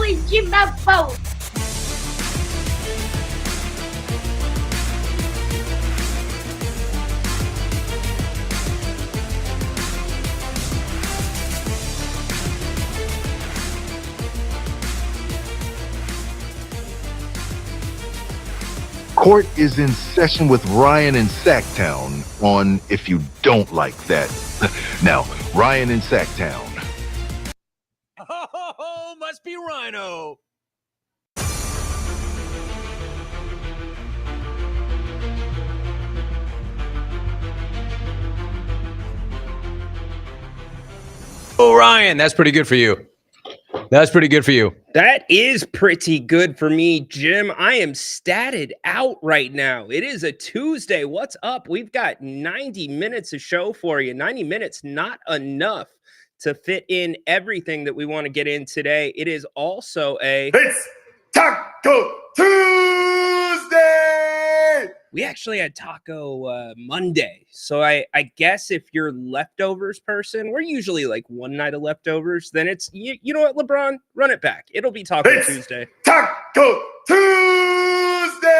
always give my phone. Court is in session with Ryan in Sacktown on If You Don't Like That. Now, Ryan in Sacktown. Oh, must be Rhino. Oh, Ryan, that's pretty good for you. That's pretty good for you. That is pretty good for me, Jim. I am statted out right now. It is a Tuesday. What's up? We've got 90 minutes of show for you. 90 minutes, not enough to fit in everything that we want to get in today. It is also It's Taco Tuesday! We actually had Taco Monday. So I guess if you're leftovers person, we're usually like one night of leftovers. Then it's, you know what, LeBron? Run it back. It'll be Taco Tuesday. Taco Tuesday!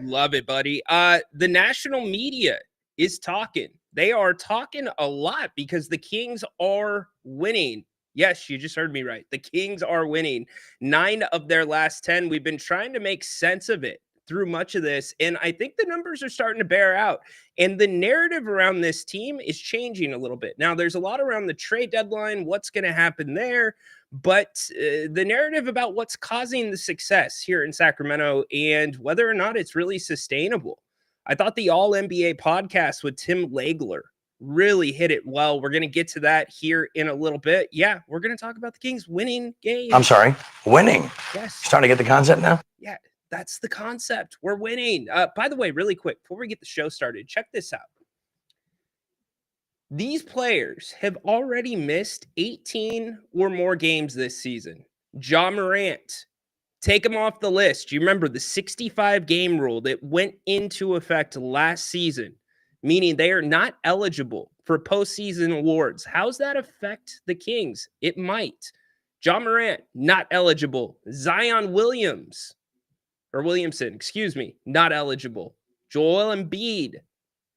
Love it, buddy. The national media is talking. They are talking a lot because the Kings are winning. Yes, you just heard me right. The Kings are winning 9 of their last 10. We've been trying to make sense of it through much of this, and I think the numbers are starting to bear out. And the narrative around this team is changing a little bit. Now, there's a lot around the trade deadline, what's going to happen there, but the narrative about what's causing the success here in Sacramento and whether or not it's really sustainable. I thought the All-NBA podcast with Tim Legler really hit it well. We're going to get to that here in a little bit. Yeah, we're going to talk about the Kings winning games. I'm sorry, winning. Yes. You're starting to get the concept now? Yeah, that's the concept. We're winning. By the way, really quick, before we get the show started, check this out. These players have already missed 18 or more games this season. Ja Morant, take him off the list. You remember the 65-game rule that went into effect last season, meaning they are not eligible for postseason awards. How's that affect the Kings? It might. Ja Morant, not eligible. Zion Williamson, not eligible. Joel Embiid,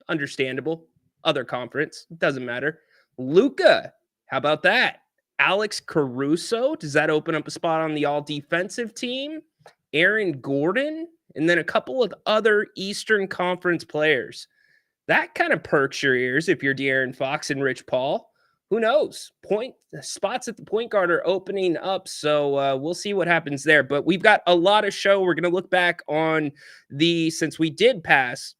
understandable. Other conference, doesn't matter. Luka, how about that? Alex Caruso, does that open up a spot on the all-defensive team? Aaron Gordon, and then a couple of other Eastern Conference players. That kind of perks your ears if you're De'Aaron Fox and Rich Paul. Who knows? Spots at the point guard are opening up, so we'll see what happens there. But we've got a lot of show. We're going to look back on since we did pass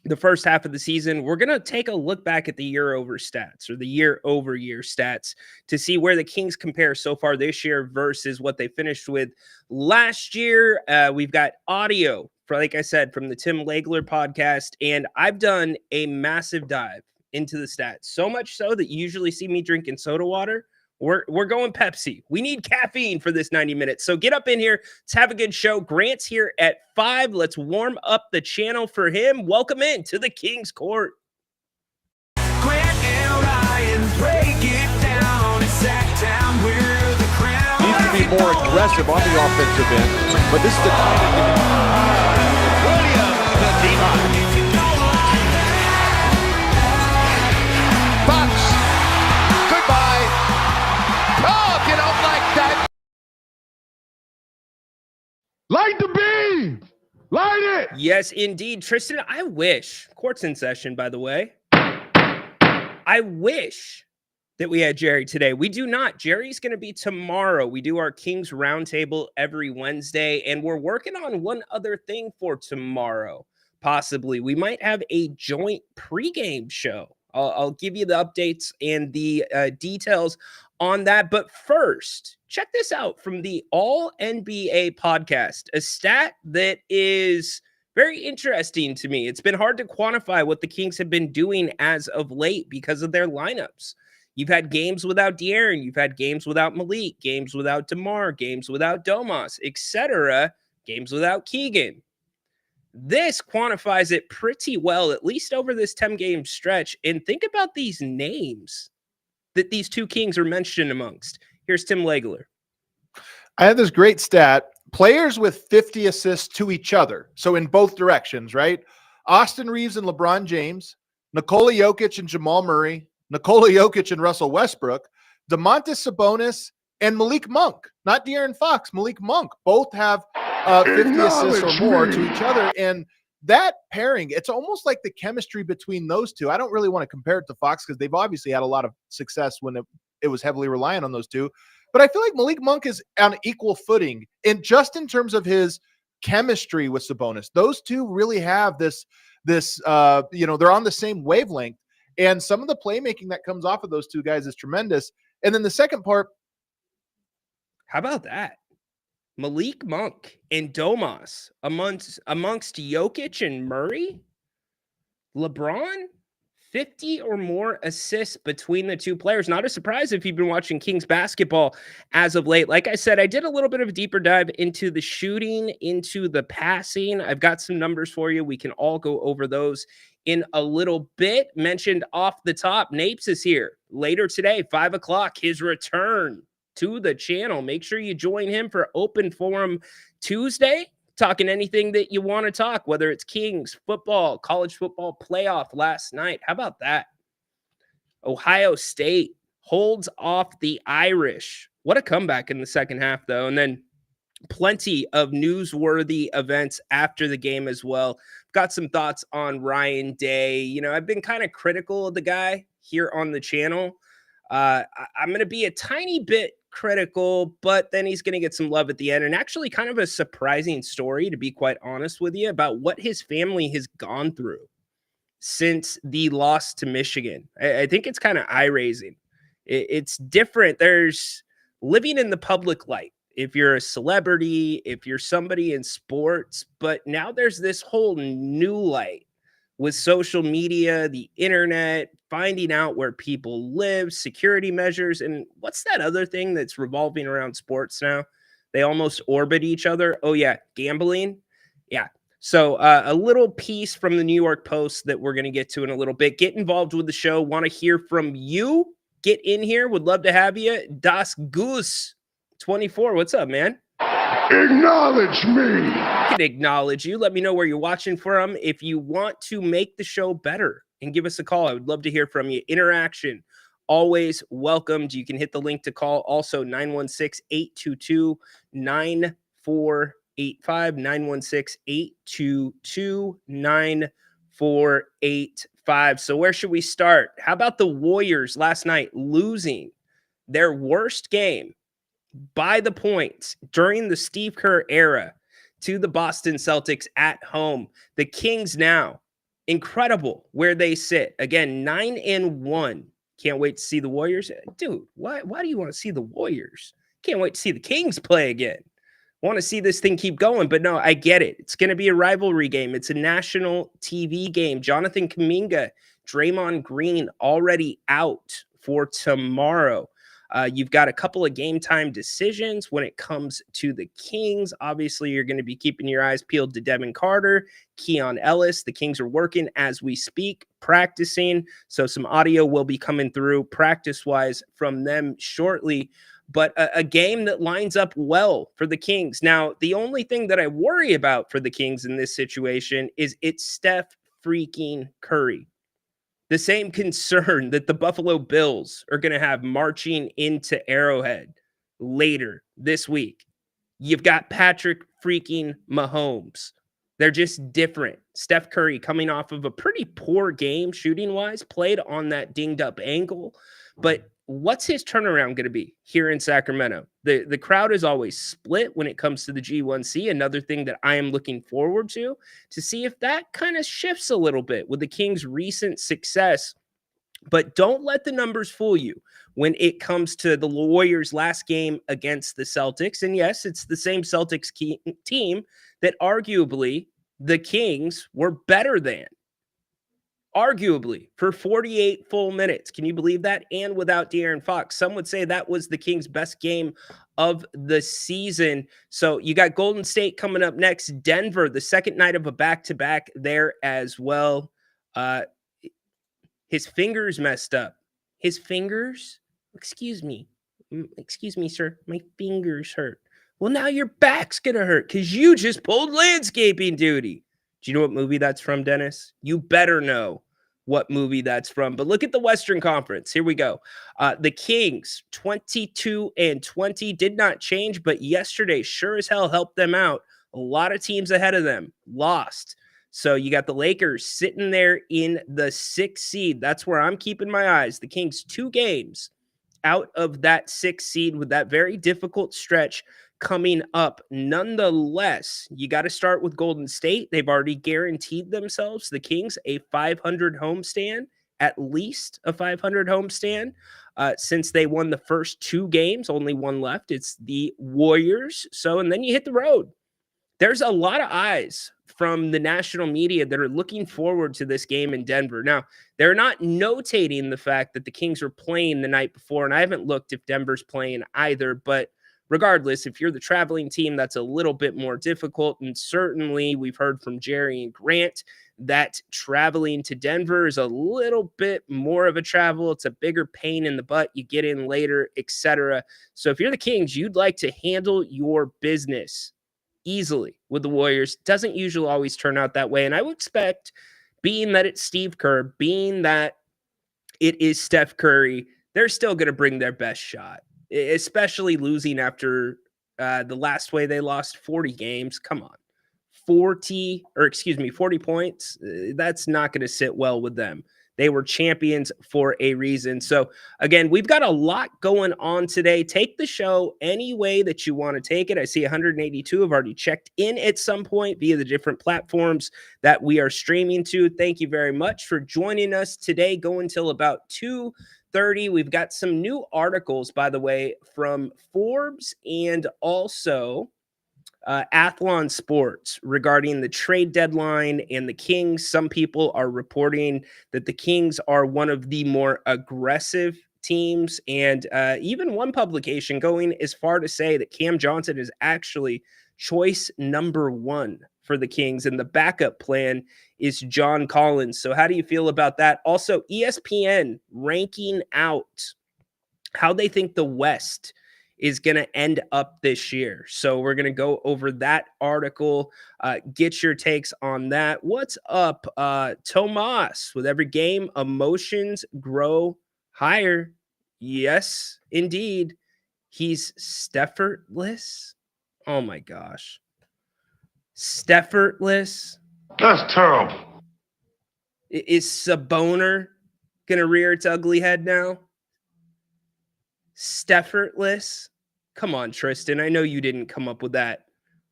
the first half of the season, we're going to take a look back at the year-over stats or the year-over-year stats to see where the Kings compare so far this year versus what they finished with last year. We've got audio, like I said, from the Tim Legler podcast, and I've done a massive dive into the stats, so much so that you usually see me drinking soda water. We're going Pepsi. We need caffeine for this 90 minutes. So get up in here. Let's have a good show. Grant's here at 5. Let's warm up the channel for him. Welcome in to the King's Court. Grant and Ryan break it down. It's Sacktown, we're the crown. Needs to be more aggressive on the offensive end, but this is the kind of Williams, the D-line. Fox, goodbye. Oh, if you don't like that. Light the beam! Light it! Yes, indeed. Tristan, I wish, court's in session, by the way. I wish that we had Jerry today. We do not. Jerry's going to be tomorrow. We do our Kings Roundtable every Wednesday, and we're working on one other thing for tomorrow, possibly. We might have a joint pregame show. I'll give you the updates and the details on that. But first, check this out from the All-NBA podcast, a stat that is very interesting to me. It's been hard to quantify what the Kings have been doing as of late because of their lineups. You've had games without De'Aaron, you've had games without Malik, games without DeMar, games without Domas, etc., games without Keegan. This quantifies it pretty well, at least over this 10-game stretch. And think about these names that these two Kings are mentioned amongst. Here's Tim Legler. I have this great stat. Players with 50 assists to each other. So in both directions, right? Austin Reeves and LeBron James, Nikola Jokic and Jamal Murray, Nikola Jokic and Russell Westbrook, DeMontis Sabonis, and Malik Monk. Not De'Aaron Fox, Malik Monk. Both have 50 assists or more to each other. And that pairing, it's almost like the chemistry between those two. I don't really want to compare it to Fox because they've obviously had a lot of success when it was heavily reliant on those two. But I feel like Malik Monk is on equal footing in terms of his chemistry with Sabonis. Those two really have this, they're on the same wavelength. And some of the playmaking that comes off of those two guys is tremendous. And then the second part. How about that? Malik Monk and Domas amongst Jokic and Murray. LeBron, 50 or more assists between the two players. Not a surprise if you've been watching Kings basketball as of late. Like I said, I did a little bit of a deeper dive into the shooting, into the passing. I've got some numbers for you. We can all go over those in a little bit. Mentioned off the top, Napes is here later today, 5 o'clock, his return to the channel. Make sure you join him for Open Forum Tuesday, talking anything that you want to talk, whether it's Kings, football, college football playoff last night. How about that? Ohio State holds off the Irish. What a comeback in the second half, though. And then plenty of newsworthy events after the game as well. Got some thoughts on Ryan Day. You know, I've been kind of critical of the guy here on the channel. I'm going to be a tiny bit critical, but then he's going to get some love at the end. And actually kind of a surprising story, to be quite honest with you, about what his family has gone through since the loss to Michigan. I think it's kind of eye-raising. It's different. There's living in the public light. If you're a celebrity, if you're somebody in sports, but now there's this whole new light with social media, the internet, finding out where people live, security measures, and what's that other thing that's revolving around sports now? They almost orbit each other. Oh, yeah, gambling. Yeah. So a little piece from the New York Post that we're going to get to in a little bit. Get involved with the show. Want to hear from you? Get in here. Would love to have you. Das Goose 24. What's up, man? Acknowledge me. I can acknowledge you. Let me know where you're watching from. If you want to make the show better and give us a call, I would love to hear from you. Interaction, always welcomed. You can hit the link to call. Also, 916-822-9485, 916-822-9485. So where should we start? How about the Warriors last night losing their worst game by the points during the Steve Kerr era to the Boston Celtics at home? The Kings now, incredible where they sit. Again, 9-1. Can't wait to see the Warriors. Dude, why do you want to see the Warriors? Can't wait to see the Kings play again. Want to see this thing keep going, but no, I get it. It's going to be a rivalry game. It's a national TV game. Jonathan Kuminga, Draymond Green already out for tomorrow. You've got a couple of game time decisions when it comes to the Kings. Obviously, you're going to be keeping your eyes peeled to Devin Carter, Keon Ellis. The Kings are working as we speak, practicing. So some audio will be coming through practice-wise from them shortly. But a game that lines up well for the Kings. Now, the only thing that I worry about for the Kings in this situation is it's Steph freaking Curry. The same concern that the Buffalo Bills are going to have marching into Arrowhead later this week. You've got Patrick freaking Mahomes. They're just different. Steph Curry coming off of a pretty poor game shooting-wise, played on that dinged-up ankle. But what's his turnaround going to be here in Sacramento? The crowd is always split when it comes to the G1C. Another thing that I am looking forward to see if that kind of shifts a little bit with the Kings' recent success. But don't let the numbers fool you when it comes to the Warriors' last game against the Celtics. And yes, it's the same Celtics team that arguably the Kings were better than. Arguably, for 48 full minutes. Can you believe that? And without De'Aaron Fox. Some would say that was the Kings' best game of the season. So you got Golden State coming up next. Denver, the second night of a back-to-back there as well. His fingers messed up. His fingers? Excuse me. Excuse me, sir. My fingers hurt. Well, now your back's going to hurt because you just pulled landscaping duty. Do you know what movie that's from, Dennis? You better know what movie that's from. But look at the Western Conference. Here we go. The Kings, 22-20, did not change, but yesterday sure as hell helped them out. A lot of teams ahead of them lost. So you got the Lakers sitting there in the 6th seed. That's where I'm keeping my eyes. The Kings 2 games out of that 6th seed with that very difficult stretch coming up. Nonetheless, you got to start with Golden State. They've already guaranteed themselves, the Kings, a 500 homestand, at least a 500 homestand. Since they won the first 2 games, only one left. It's the Warriors. So, and then you hit the road. There's a lot of eyes from the national media that are looking forward to this game in Denver. Now, they're not notating the fact that the Kings are playing the night before, and I haven't looked if Denver's playing either, but regardless, if you're the traveling team, that's a little bit more difficult, and certainly we've heard from Jerry and Grant that traveling to Denver is a little bit more of a travel. It's a bigger pain in the butt. You get in later, etc. So if you're the Kings, you'd like to handle your business easily with the Warriors. Doesn't usually always turn out that way. And I would expect, being that it's Steve Kerr, being that it is Steph Curry, they're still going to bring their best shot, especially losing after the last way they lost 40 games. Come on. 40 points. That's not going to sit well with them. They were champions for a reason. So again, we've got a lot going on today. Take the show any way that you want to take it. I see 182 have already checked in at some point via the different platforms that we are streaming to. Thank you very much for joining us today. Go until about 2:30. We've got some new articles, by the way, from Forbes and also Athlon Sports regarding the trade deadline and the Kings. Some people are reporting that the Kings are one of the more aggressive teams, and even one publication going as far to say that Cam Johnson is actually choice number 1 for the Kings, and the backup plan is John Collins. So how do you feel about that? Also, ESPN ranking out how they think the West is going to end up this year. So we're going to go over that article, get your takes on that. What's up, Tomas? With every game, emotions grow higher. Yes, indeed. He's Steffortless. Oh my gosh. Steffortless. That's terrible. Is Saboner going to rear its ugly head now? Steffortless. Come on, Tristan. I know you didn't come up with that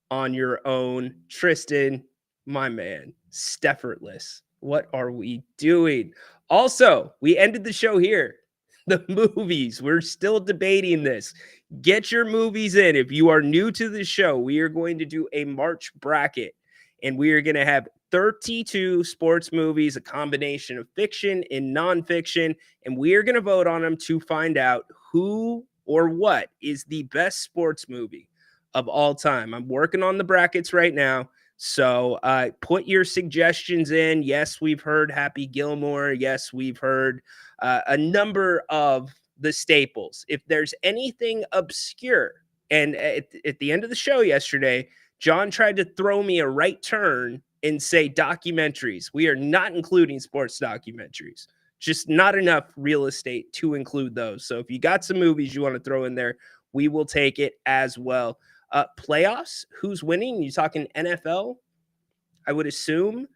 on your own. Tristan, my man, Steffortless. What are we doing? Also, we ended the show here. The movies. We're still debating this. Get your movies in. If you are new to the show, we are going to do a March bracket, and we are going to have 32 sports movies, a combination of fiction and nonfiction, and we are going to vote on them to find out who or what is the best sports movie of all time. I'm working on the brackets right now, so put your suggestions in. Yes, we've heard Happy Gilmore. Yes, we've heard a number of the staples. If there's anything obscure, and at the end of the show yesterday, John tried to throw me a right turn and say documentaries. We are not including sports documentaries. Just not enough real estate to include those. So if you got some movies you want to throw in there, we will take it as well. Playoffs, who's winning? You talking NFL? I would assume.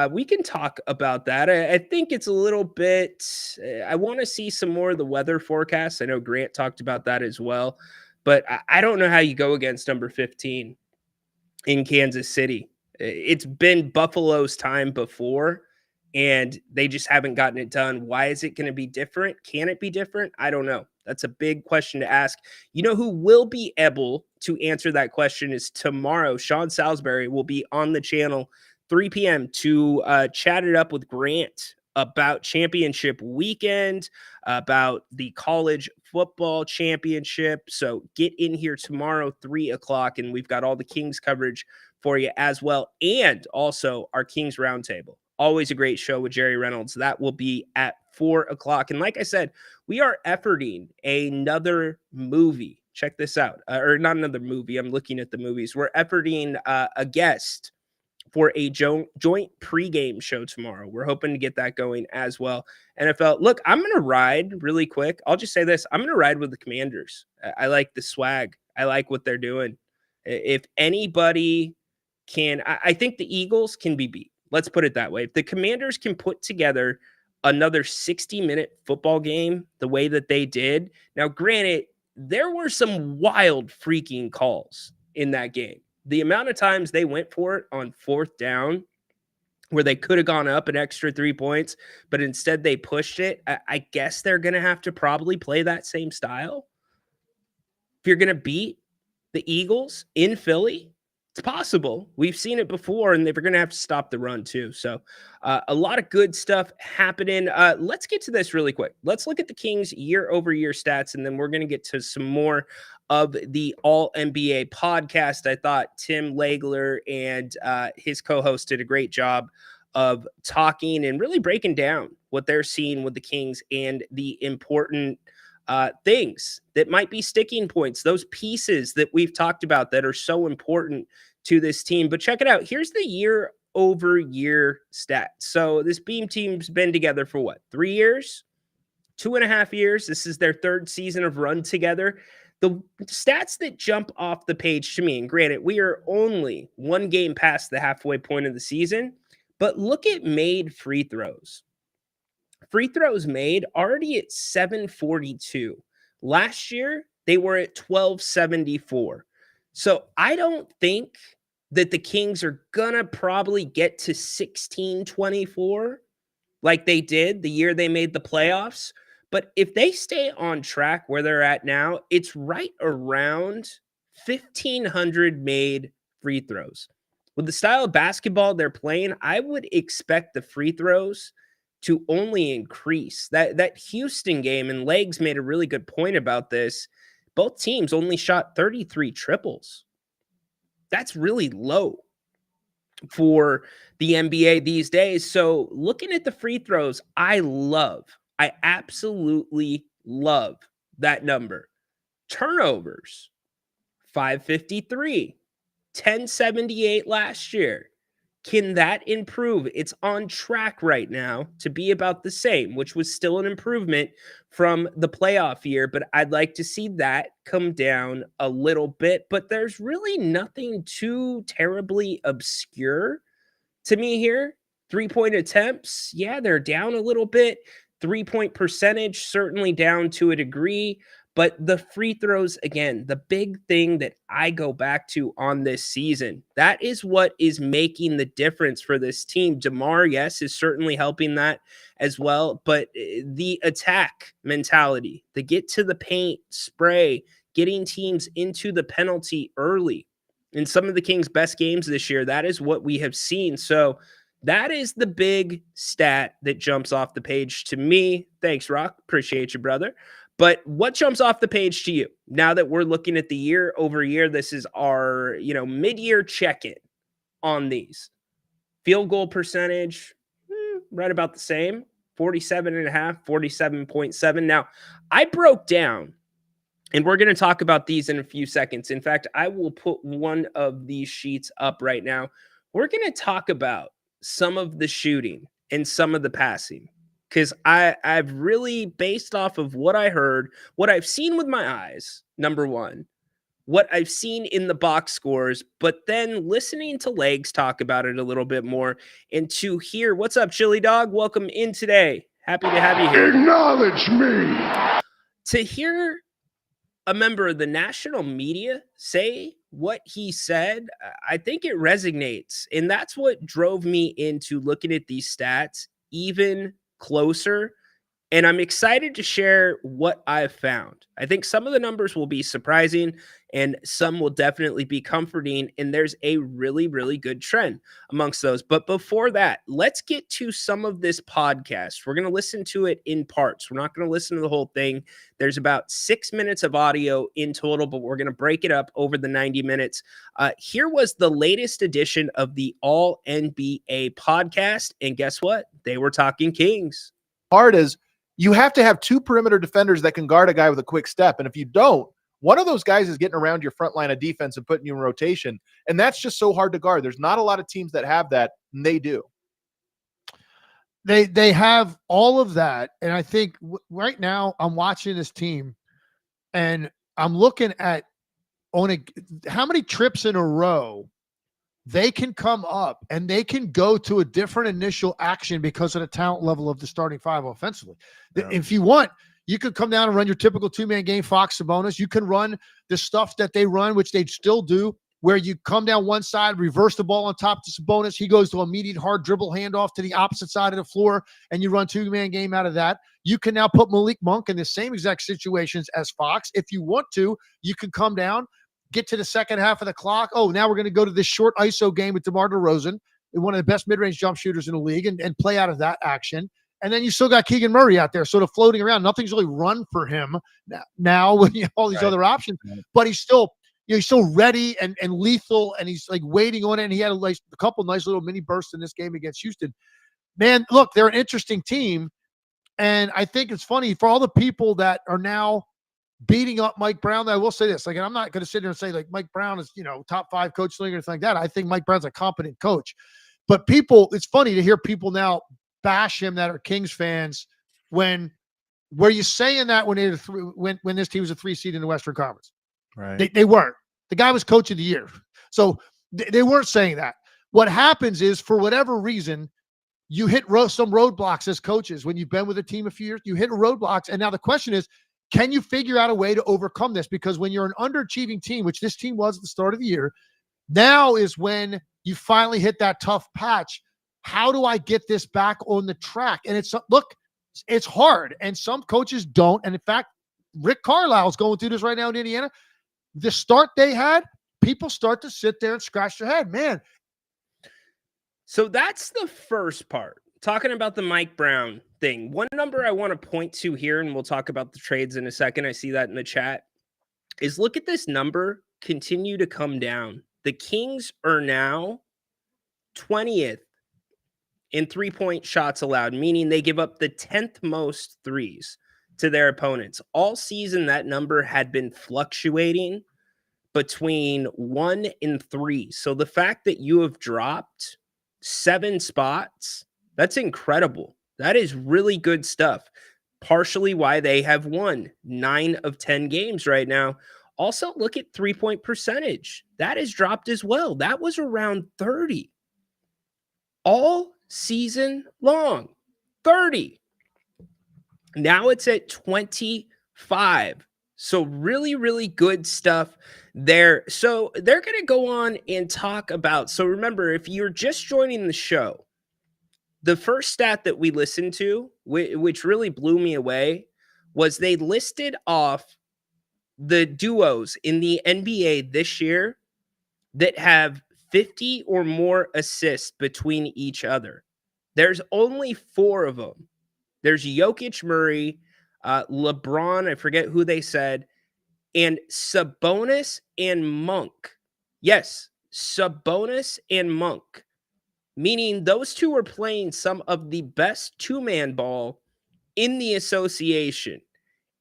We can talk about that. I think it's a little bit, I want to see some more of the weather forecasts. I know Grant talked about that as well, but I don't know how you go against number 15 in Kansas City. It's been Buffalo's time before, and they just haven't gotten it done. Why is it going to be different? Can it be different? I don't know. That's a big question to ask. You know who will be able to answer that question is tomorrow. Sean Salisbury will be on the channel 3 p.m. to chat it up with Grant about championship weekend, about the college football championship. So get in here tomorrow, 3 o'clock, and we've got all the Kings coverage for you as well. And also our Kings Roundtable. Always a great show with Jerry Reynolds. That will be at 4 o'clock. And like I said, we are efforting another movie Check this out. Or not another movie. I'm looking at the movies. We're efforting a guest for a joint pregame show tomorrow. We're hoping to get that going as well. NFL, look, I'm going to ride really quick. I'll just say this. I'm going to ride with the Commanders. I like the swag. I like what they're doing. If anybody can, I think the Eagles can be beat. Let's put it that way. If the Commanders can put together another 60-minute football game the way that they did. Now, granted, there were some wild freaking calls in that game. The amount of times they went for it on 4th down where they could have gone up an extra 3 points, but instead they pushed it. I guess they're going to have to probably play that same style. If you're going to beat the Eagles in Philly, it's possible. We've seen it before, and they're going to have to stop the run too. So a lot of good stuff happening. Let's get to this really quick. Let's look at the Kings year-over-year stats, and then we're going to get to some more of the All-NBA podcast. I thought Tim Legler and his co-host did a great job of talking and really breaking down what they're seeing with the Kings and the important things that might be sticking points, those pieces that we've talked about that are so important to this team. But check it out. Here's the year-over-year stats. So this Beam team's been together for what? 3 years? 2.5 years. This is their 3rd season of run together. The stats that jump off the page to me, and granted, we are only 1 game past the halfway point of the season, but look at made free throws. Free throws made already at 742. Last year, they were at 1274. So I don't think that the Kings are going to probably get to 1624 like they did the year they made the playoffs. But if they stay on track where they're at now, it's right around 1,500 made free throws. With the style of basketball they're playing, I would expect the free throws to only increase. That Houston game, and Legs made a really good point about this, both teams only shot 33 triples. That's really low for the NBA these days. So looking at the free throws, I absolutely love that number. Turnovers, 553, 1078 last year. Can that improve? It's on track right now to be about the same, which was still an improvement from the playoff year, but I'd like to see that come down a little bit. But there's really nothing too terribly obscure to me here. 3-point attempts, yeah, they're down a little bit. 3-point percentage, certainly down to a degree. But the free throws, again, the big thing that I go back to on this season, that is what is making the difference for this team. DeMar, yes, is certainly helping that as well. But the attack mentality, the get to the paint, spray, getting teams into the penalty early. In some of the Kings' best games this year, that is what we have seen. So that is the big stat that jumps off the page to me. Thanks, Rock. Appreciate you, brother. But what jumps off the page to you now that we're looking at the year over year? This is our, mid-year check-in on these. Field goal percentage, right about the same, 47.5, 47.7. Now, I broke down, and we're going to talk about these in a few seconds. In fact, I will put one of these sheets up right now. We're going to talk about some of the shooting and some of the passing. Because I've really, based off of what I heard, what I've seen with my eyes, number one, what I've seen in the box scores, but then listening to Legs talk about it a little bit more, and to hear, what's up, Chili Dog? Welcome in today. Happy to have you here. Acknowledge me. To hear a member of the national media say what he said, I think it resonates. And that's what drove me into looking at these stats even closer, and I'm excited to share what I've found. I think some of the numbers will be surprising and some will definitely be comforting, and there's a really, really good trend amongst those. But before that, let's get to some of this podcast. We're going to listen to it in parts. We're not going to listen to the whole thing. There's about 6 minutes of audio in total, but we're going to break it up over the 90 minutes. Here was the latest edition of the All NBA podcast, and guess what? They were talking Kings. Hard is you have to have 2 perimeter defenders that can guard a guy with a quick step. And if you don't, One of those guys is getting around your front line of defense and putting you in rotation. And that's just so hard to guard. There's not a lot of teams that have that, and they do. They have all of that. And I think right now I'm watching this team and I'm looking at how many trips in a row they can come up and they can go to a different initial action because of the talent level of the starting five offensively. Yeah. If you want, you could come down and run your typical two-man game, Fox, Sabonis. You can run the stuff that they run, which they still do, where you come down one side, reverse the ball on top to Sabonis. He goes to immediate hard dribble handoff to the opposite side of the floor, and you run two-man game out of that. You can now put Malik Monk in the same exact situations as Fox. If you want to, you can come down, get to the second half of the clock. Oh, now we're going to go to this short ISO game with DeMar DeRozan, one of the best mid-range jump shooters in the league, and play out of that action. And then you still got Keegan Murray out there sort of floating around. Nothing's really run for him now with all these other options, but he's still ready and lethal, and he's like waiting on it. And he had a couple nice little mini bursts in this game against Houston. Man, look, they're an interesting team. And I think it's funny for all the people that are now beating up Mike Brown. I will say this, like, I'm not going to sit here and say like Mike Brown is, top 5 coach league or anything like that. I think Mike Brown's a competent coach, but it's funny to hear people now bash him that are Kings fans were you saying that when this team was a 3 seed in the Western Conference? Right. They weren't. The guy was coach of the year. So they weren't saying that. What happens is, for whatever reason, you hit some roadblocks as coaches. When you've been with a team a few years, you hit roadblocks. And now the question is, can you figure out a way to overcome this? Because when you're an underachieving team, which this team was at the start of the year, now is when you finally hit that tough patch. How do I get this back on the track? And it's hard. And some coaches don't. And in fact, Rick Carlisle is going through this right now in Indiana. The start they had, people start to sit there and scratch their head, man. So that's the first part. Talking about the Mike Brown thing. One number I want to point to here, and we'll talk about the trades in a second, I see that in the chat, is look at this number continue to come down. The Kings are now 20th in 3-point shots allowed, meaning they give up the 10th most threes to their opponents. All season, that number had been fluctuating between 1 and 3. So the fact that you have dropped 7 spots, that's incredible. That is really good stuff. Partially why they have won 9 of 10 games right now. Also, look at 3-point percentage. That has dropped as well. That was around 30 all season long. 30. Now it's at 25. So really, really good stuff there. So they're going to go on and talk about, so remember, if you're just joining the show, the first stat that we listened to, which really blew me away, was they listed off the duos in the NBA this year that have 50 or more assists between each other. There's only 4 of them. There's Jokic, Murray, LeBron, I forget who they said, and Sabonis and Monk. Yes, Sabonis and Monk. Meaning those two are playing some of the best two-man ball in the association.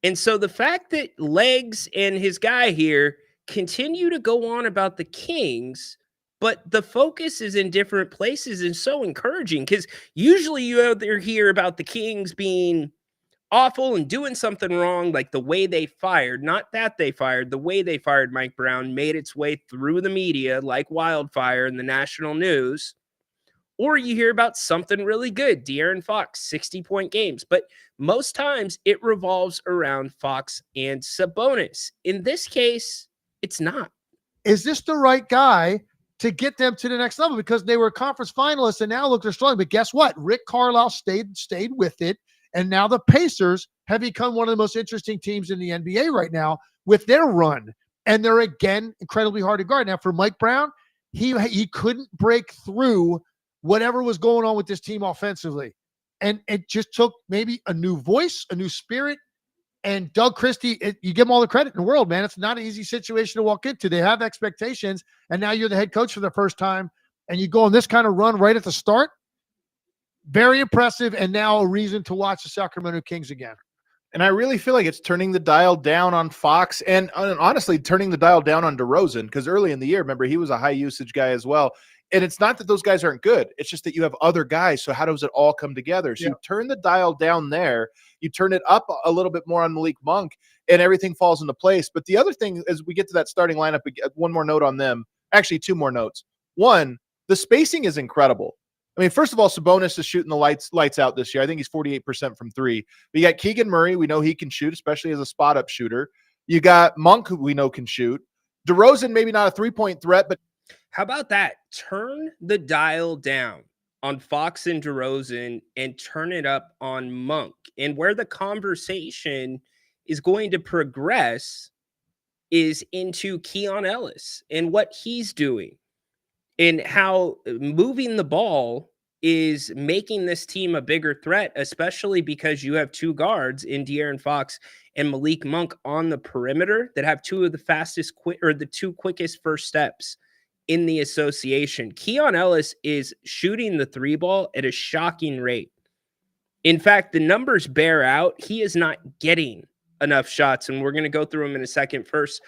And so the fact that Legs and his guy here continue to go on about the Kings, but the focus is in different places, is so encouraging, because usually you either hear about the Kings being awful and doing something wrong, like the way they fired, not that they fired, the way they fired Mike Brown made its way through the media like wildfire in the national news. Or you hear about something really good, De'Aaron Fox, 60-point games. But most times it revolves around Fox and Sabonis. In this case, it's not. Is this the right guy to get them to the next level? Because they were conference finalists and now look, they're struggling. But guess what? Rick Carlisle stayed with it. And now the Pacers have become one of the most interesting teams in the NBA right now with their run. And they're, again, incredibly hard to guard. Now, for Mike Brown, he couldn't break through whatever was going on with this team offensively. And it just took maybe a new voice, a new spirit. And Doug Christie, you give him all the credit in the world, man. It's not an easy situation to walk into. They have expectations, and now you're the head coach for the first time, and you go on this kind of run right at the start. Very impressive, and now a reason to watch the Sacramento Kings again. And I really feel like it's turning the dial down on Fox and honestly turning the dial down on DeRozan, because early in the year, remember, he was a high usage guy as well. And it's not that those guys aren't good. It's just that you have other guys. So how does it all come together? So you turn the dial down there, you turn it up a little bit more on Malik Monk, and everything falls into place. But the other thing, as we get to that starting lineup, one more note on them. Actually, two more notes. One, the spacing is incredible. I mean, first of all, Sabonis is shooting the lights out this year. I think he's 48% from three. But you got Keegan Murray. We know he can shoot, especially as a spot-up shooter. You got Monk, who we know can shoot. DeRozan, maybe not a three-point threat, but How about that? Turn the dial down on Fox and DeRozan and turn it up on Monk. And where the conversation is going to progress is into Keon Ellis and what he's doing, and how moving the ball is making this team a bigger threat, especially because you have two guards in De'Aaron Fox and Malik Monk on the perimeter that have two of the fastest the two quickest first steps in the association. Keon Ellis is shooting the three ball at a shocking rate. In fact, the numbers bear out he is not getting enough shots, and we're going to go through them in a second. First,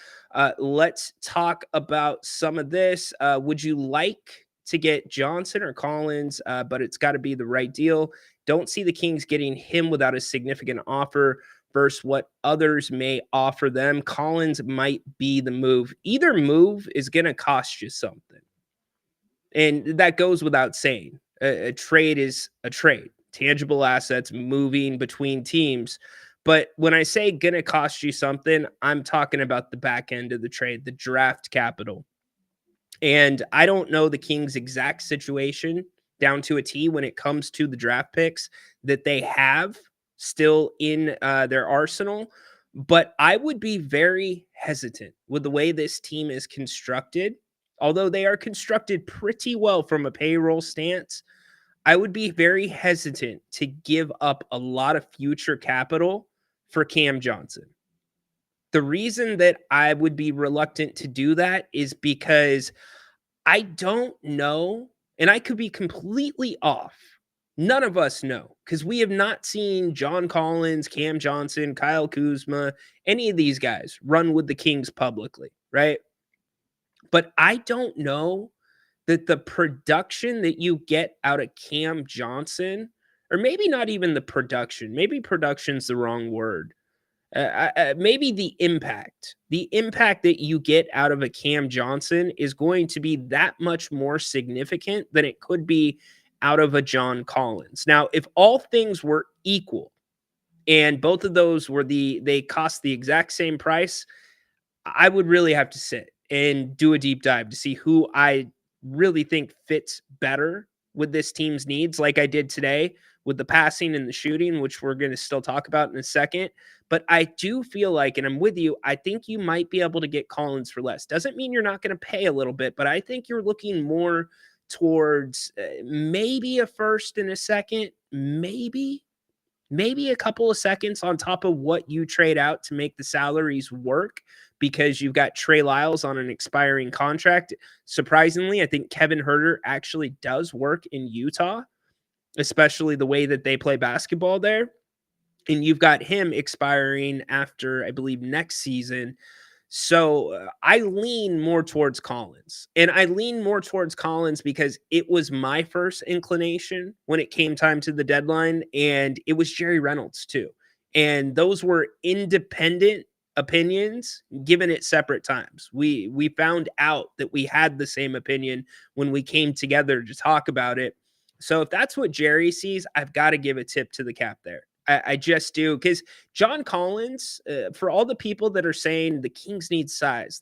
let's talk about some of this. Would you like to get Johnson or Collins? But it's got to be the right deal. Don't see the Kings getting him without a significant offer versus what others may offer them. Collins might be the move. Either move is going to cost you something. And that goes without saying. A trade is a trade. Tangible assets moving between teams. But when I say going to cost you something, I'm talking about the back end of the trade, the draft capital. And I don't know the Kings' exact situation down to a T when it comes to the draft picks that they have still in their arsenal. But I would be very hesitant with the way this team is constructed. Although they are constructed pretty well from a payroll stance, I would be very hesitant to give up a lot of future capital for Cam Johnson. The reason that I would be reluctant to do that is because I don't know, and I could be completely off. None of us know, because we have not seen John Collins, Cam Johnson, Kyle Kuzma, any of these guys run with the Kings publicly, right? But I don't know that the production that you get out of Cam Johnson, or maybe not even the production, maybe production's the wrong word. Maybe the impact that you get out of a Cam Johnson is going to be that much more significant than it could be out of a John Collins. Now, if all things were equal and both of those were they cost the exact same price, I would really have to sit and do a deep dive to see who I really think fits better with this team's needs, like I did today with the passing and the shooting, which we're going to still talk about in a second. But I do feel like, and I'm with you, I think you might be able to get Collins for less. Doesn't mean you're not going to pay a little bit, but I think you're looking more towards maybe a first and a second, maybe a couple of seconds on top of what you trade out to make the salaries work, because you've got Trey Lyles on an expiring contract. Surprisingly, I think Kevin Huerter actually does work in Utah, especially the way that they play basketball there. And you've got him expiring after, I believe, next season. So I lean more towards Collins. And I lean more towards Collins because it was my first inclination when it came time to the deadline. And it was Jerry Reynolds too. And those were independent opinions given at separate times. We found out that we had the same opinion when we came together to talk about it. So if that's what Jerry sees, I've got to give a tip to the cap there. I just do, because John Collins, for all the people that are saying the Kings need size,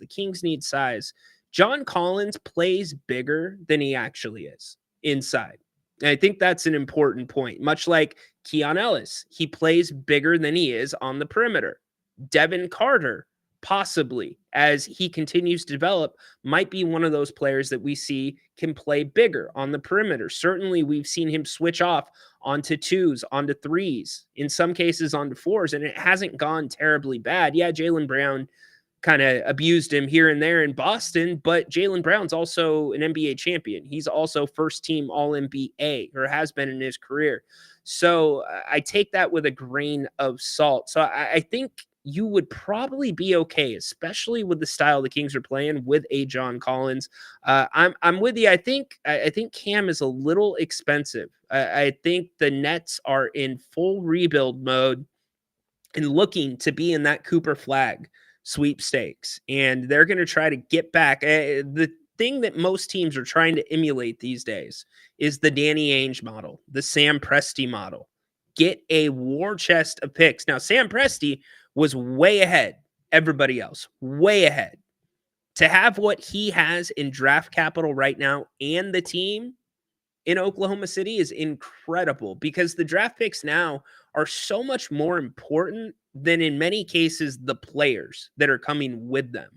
John Collins plays bigger than he actually is inside. And I think that's an important point. Much like Keon Ellis, he plays bigger than he is on the perimeter. Devin Carter, possibly, as he continues to develop, might be one of those players that we see can play bigger on the perimeter. Certainly, we've seen him switch off onto twos, onto threes, in some cases onto fours, and it hasn't gone terribly bad. Yeah, Jaylen Brown kind of abused him here and there in Boston, but Jaylen Brown's also an NBA champion. He's also first team All NBA, or has been in his career. So I take that with a grain of salt. So I think you would probably be okay, especially with the style the Kings are playing with a John Collins. I'm with you. I think Cam is a little expensive. I think the Nets are in full rebuild mode and looking to be in that Cooper Flag sweepstakes, and they're going to try to get back. The thing that most teams are trying to emulate these days is the Danny Ainge model, the Sam Presti model. Get a war chest of picks. Now, Sam Presti was way ahead, everybody else, way ahead. To have what he has in draft capital right now and the team in Oklahoma City is incredible, because the draft picks now are so much more important than in many cases the players that are coming with them,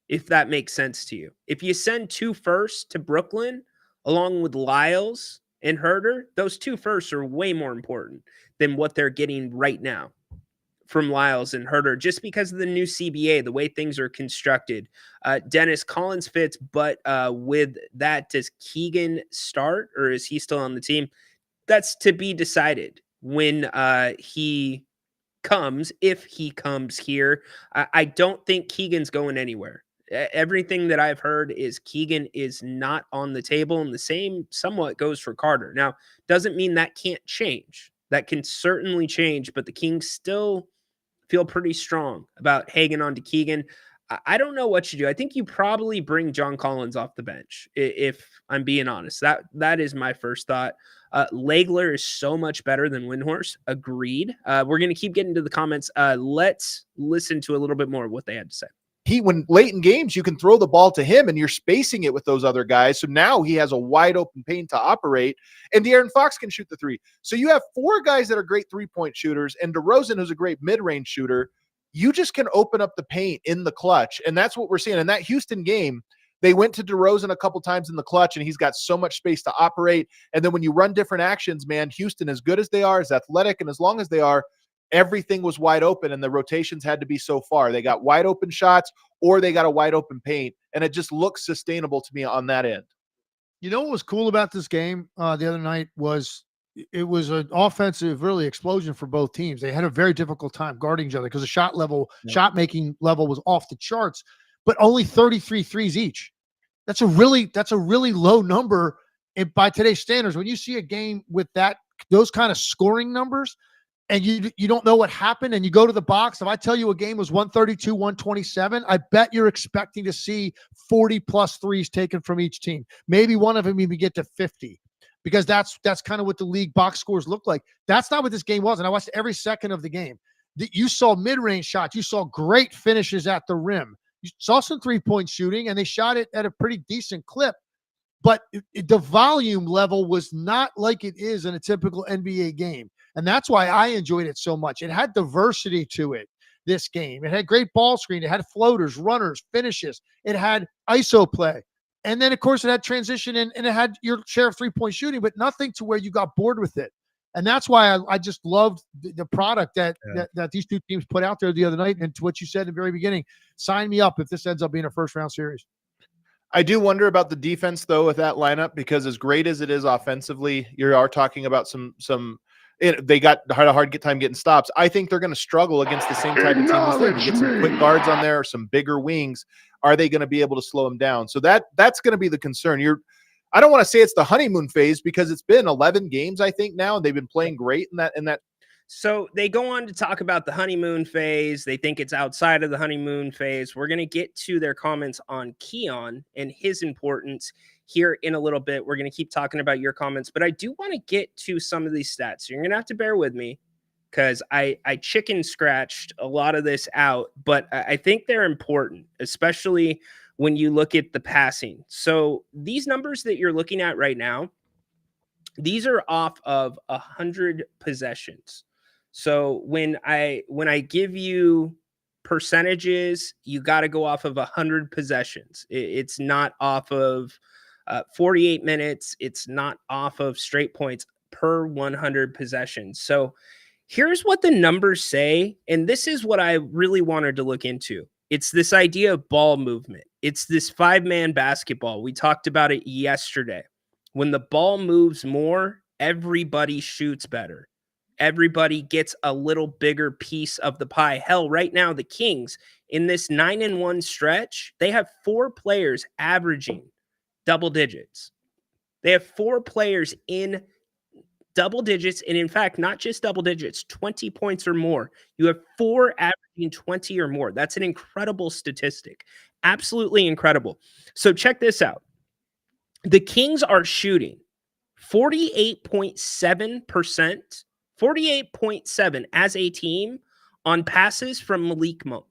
if that makes sense to you. If you send 2 firsts to Brooklyn along with Lyles and Herder, those 2 firsts are way more important than what they're getting right now from Lyles and Herder, just because of the new CBA, the way things are constructed. Dennis, Collins fits, but with that, does Keegan start, or is he still on the team? That's to be decided when he comes, if he comes here. I don't think Keegan's going anywhere. Everything that I've heard is Keegan is not on the table, and the same somewhat goes for Carter. Now, doesn't mean that can't change. That can certainly change, but the Kings still feel pretty strong about hanging on to Keegan. I don't know what you do. I think you probably bring John Collins off the bench, if I'm being honest. That is my first thought. Legler is so much better than Windhorst. Agreed. We're going to keep getting to the comments. Let's listen to a little bit more of what they had to say. When late in games, you can throw the ball to him and you're spacing it with those other guys. So now he has a wide open paint to operate, and De'Aaron Fox can shoot the 3. So you have 4 guys that are great 3-point shooters, and DeRozan, who's a great mid-range shooter. You just can open up the paint in the clutch. And that's what we're seeing in that Houston game. They went to DeRozan a couple times in the clutch, and he's got so much space to operate. And then when you run different actions, man, Houston, as good as they are, as athletic and as long as they are, everything was wide open, and the rotations had to be so far. They got wide open shots, or they got a wide open paint, and it just looks sustainable to me on that end. You know what was cool about this game the other night was it was an offensive really explosion for both teams. They had a very difficult time guarding each other because the shot making level was off the charts, but only 33 threes each. That's a really low number by today's standards. When you see a game with those kind of scoring numbers, and you don't know what happened, and you go to the box, if I tell you a game was 132, 127, I bet you're expecting to see 40-plus threes taken from each team. Maybe one of them even get to 50, because that's kind of what the league box scores look like. That's not what this game was, and I watched every second of the game. You saw mid-range shots. You saw great finishes at the rim. You saw some three-point shooting, and they shot it at a pretty decent clip. But the volume level was not like it is in a typical NBA game. And that's why I enjoyed it so much. It had diversity to it, this game. It had great ball screen. It had floaters, runners, finishes. It had ISO play. And then, of course, it had transition, and it had your share of three-point shooting, but nothing to where you got bored with it. And that's why I just loved the product that these two teams put out there the other night. And to what you said in the very beginning, sign me up if this ends up being a first-round series. I do wonder about the defense, though, with that lineup, because as great as it is offensively, you are talking about they got had a hard time getting stops. I think they're going to struggle against the same type of team as them. You get some quick guards on there, some bigger wings. Are they going to be able to slow them down? So that's going to be the concern. I don't want to say it's the honeymoon phase, because it's been 11 games, I think, now, and they've been playing great in that. So they go on to talk about the honeymoon phase. They think it's outside of the honeymoon phase. We're going to get to their comments on Keon and his importance here in a little bit. We're going to keep talking about your comments, but I do want to get to some of these stats. So you're going to have to bear with me, because I chicken scratched a lot of this out, but I think they're important, especially when you look at the passing. So these numbers that you're looking at right now, these are off of 100 possessions. So when I give you percentages, you got to go off of 100 possessions. It's not off of 48 minutes. It's not off of straight points per 100 possessions. So here's what the numbers say, and this is what I really wanted to look into. It's this idea of ball movement. It's this 5-man basketball. We talked about it yesterday. When the ball moves more, everybody shoots better. Everybody gets a little bigger piece of the pie. Hell, right now, the Kings, in this 9-1 stretch, they have 4 players averaging double digits. They have 4 players in double digits, and in fact, not just double digits, 20 points or more. You have 4 averaging 20 or more. That's an incredible statistic. Absolutely incredible. So check this out. The Kings are shooting 48.7%, 48.7 as a team on passes from Malik Monk.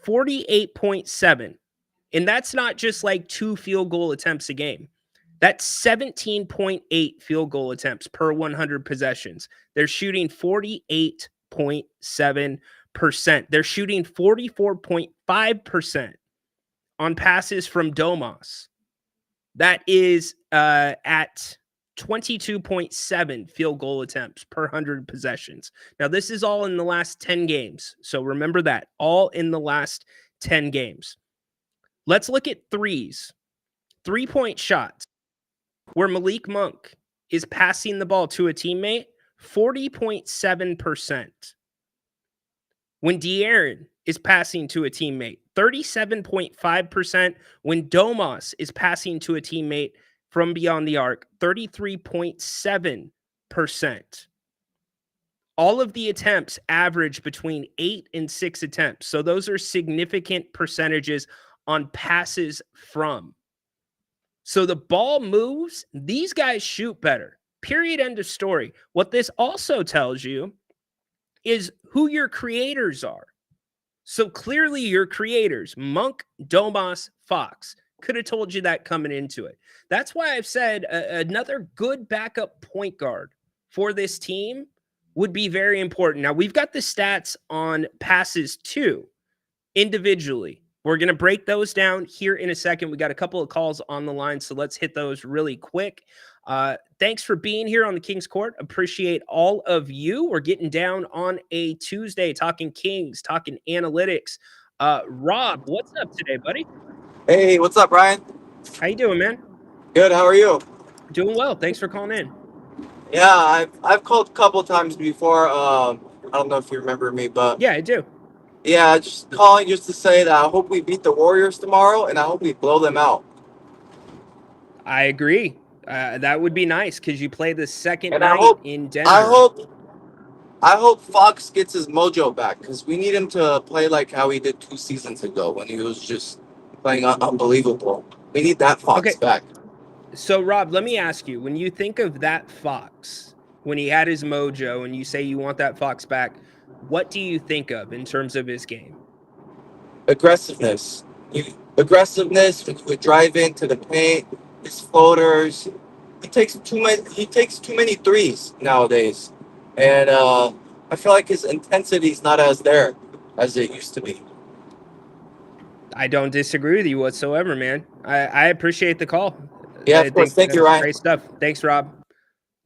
48.7. And that's not just like 2 field goal attempts a game. That's 17.8 field goal attempts per 100 possessions. They're shooting 48.7%. They're shooting 44.5% on passes from Domas. That is at 22.7 field goal attempts per 100 possessions. Now, this is all in the last 10 games. So remember that. All in the last 10 games. Let's look at threes. 3-point shots where Malik Monk is passing the ball to a teammate, 40.7%. When De'Aaron is passing to a teammate, 37.5%. When Domas is passing to a teammate from beyond the arc, 33.7%. All of the attempts average between 8 and 6 attempts. So those are significant percentages on passes from. So the ball moves, these guys shoot better. Period. End of story. What this also tells you is who your creators are. So clearly your creators, Monk, Domas, Fox, could have told you that coming into it. That's why I've said another good backup point guard for this team would be very important. Now, we've got the stats on passes too, individually. We're going to break those down here in a second. We got a couple of calls on the line, so let's hit those really quick. Thanks for being here on the Kings Court. Appreciate all of you. We're getting down on a Tuesday, talking Kings, talking analytics. Rob, what's up today, buddy? Hey, what's up, Ryan? How you doing, man? Good. How are you? Doing well. Thanks for calling in. Yeah, I've called a couple times before. I don't know if you remember me, but Yeah, I do. yeah, just calling just to say that I hope we beat the Warriors tomorrow, and I hope we blow them out. I agree. That would be nice because you play the second And night in Denver. I hope Fox gets his mojo back because we need him to play like how he did 2 seasons ago when he was just playing unbelievable. We need that Fox back. So, Rob, let me ask you, when you think of that Fox, when he had his mojo and you say you want that Fox back, what do you think of in terms of his game? Aggressiveness. Aggressiveness with drive into the paint, his floaters. He takes too many threes nowadays. And I feel like his intensity is not as there as it used to be. I don't disagree with you whatsoever, man. I appreciate the call. Yeah, of course. Thank you, Ryan. Great stuff. Thanks, Rob.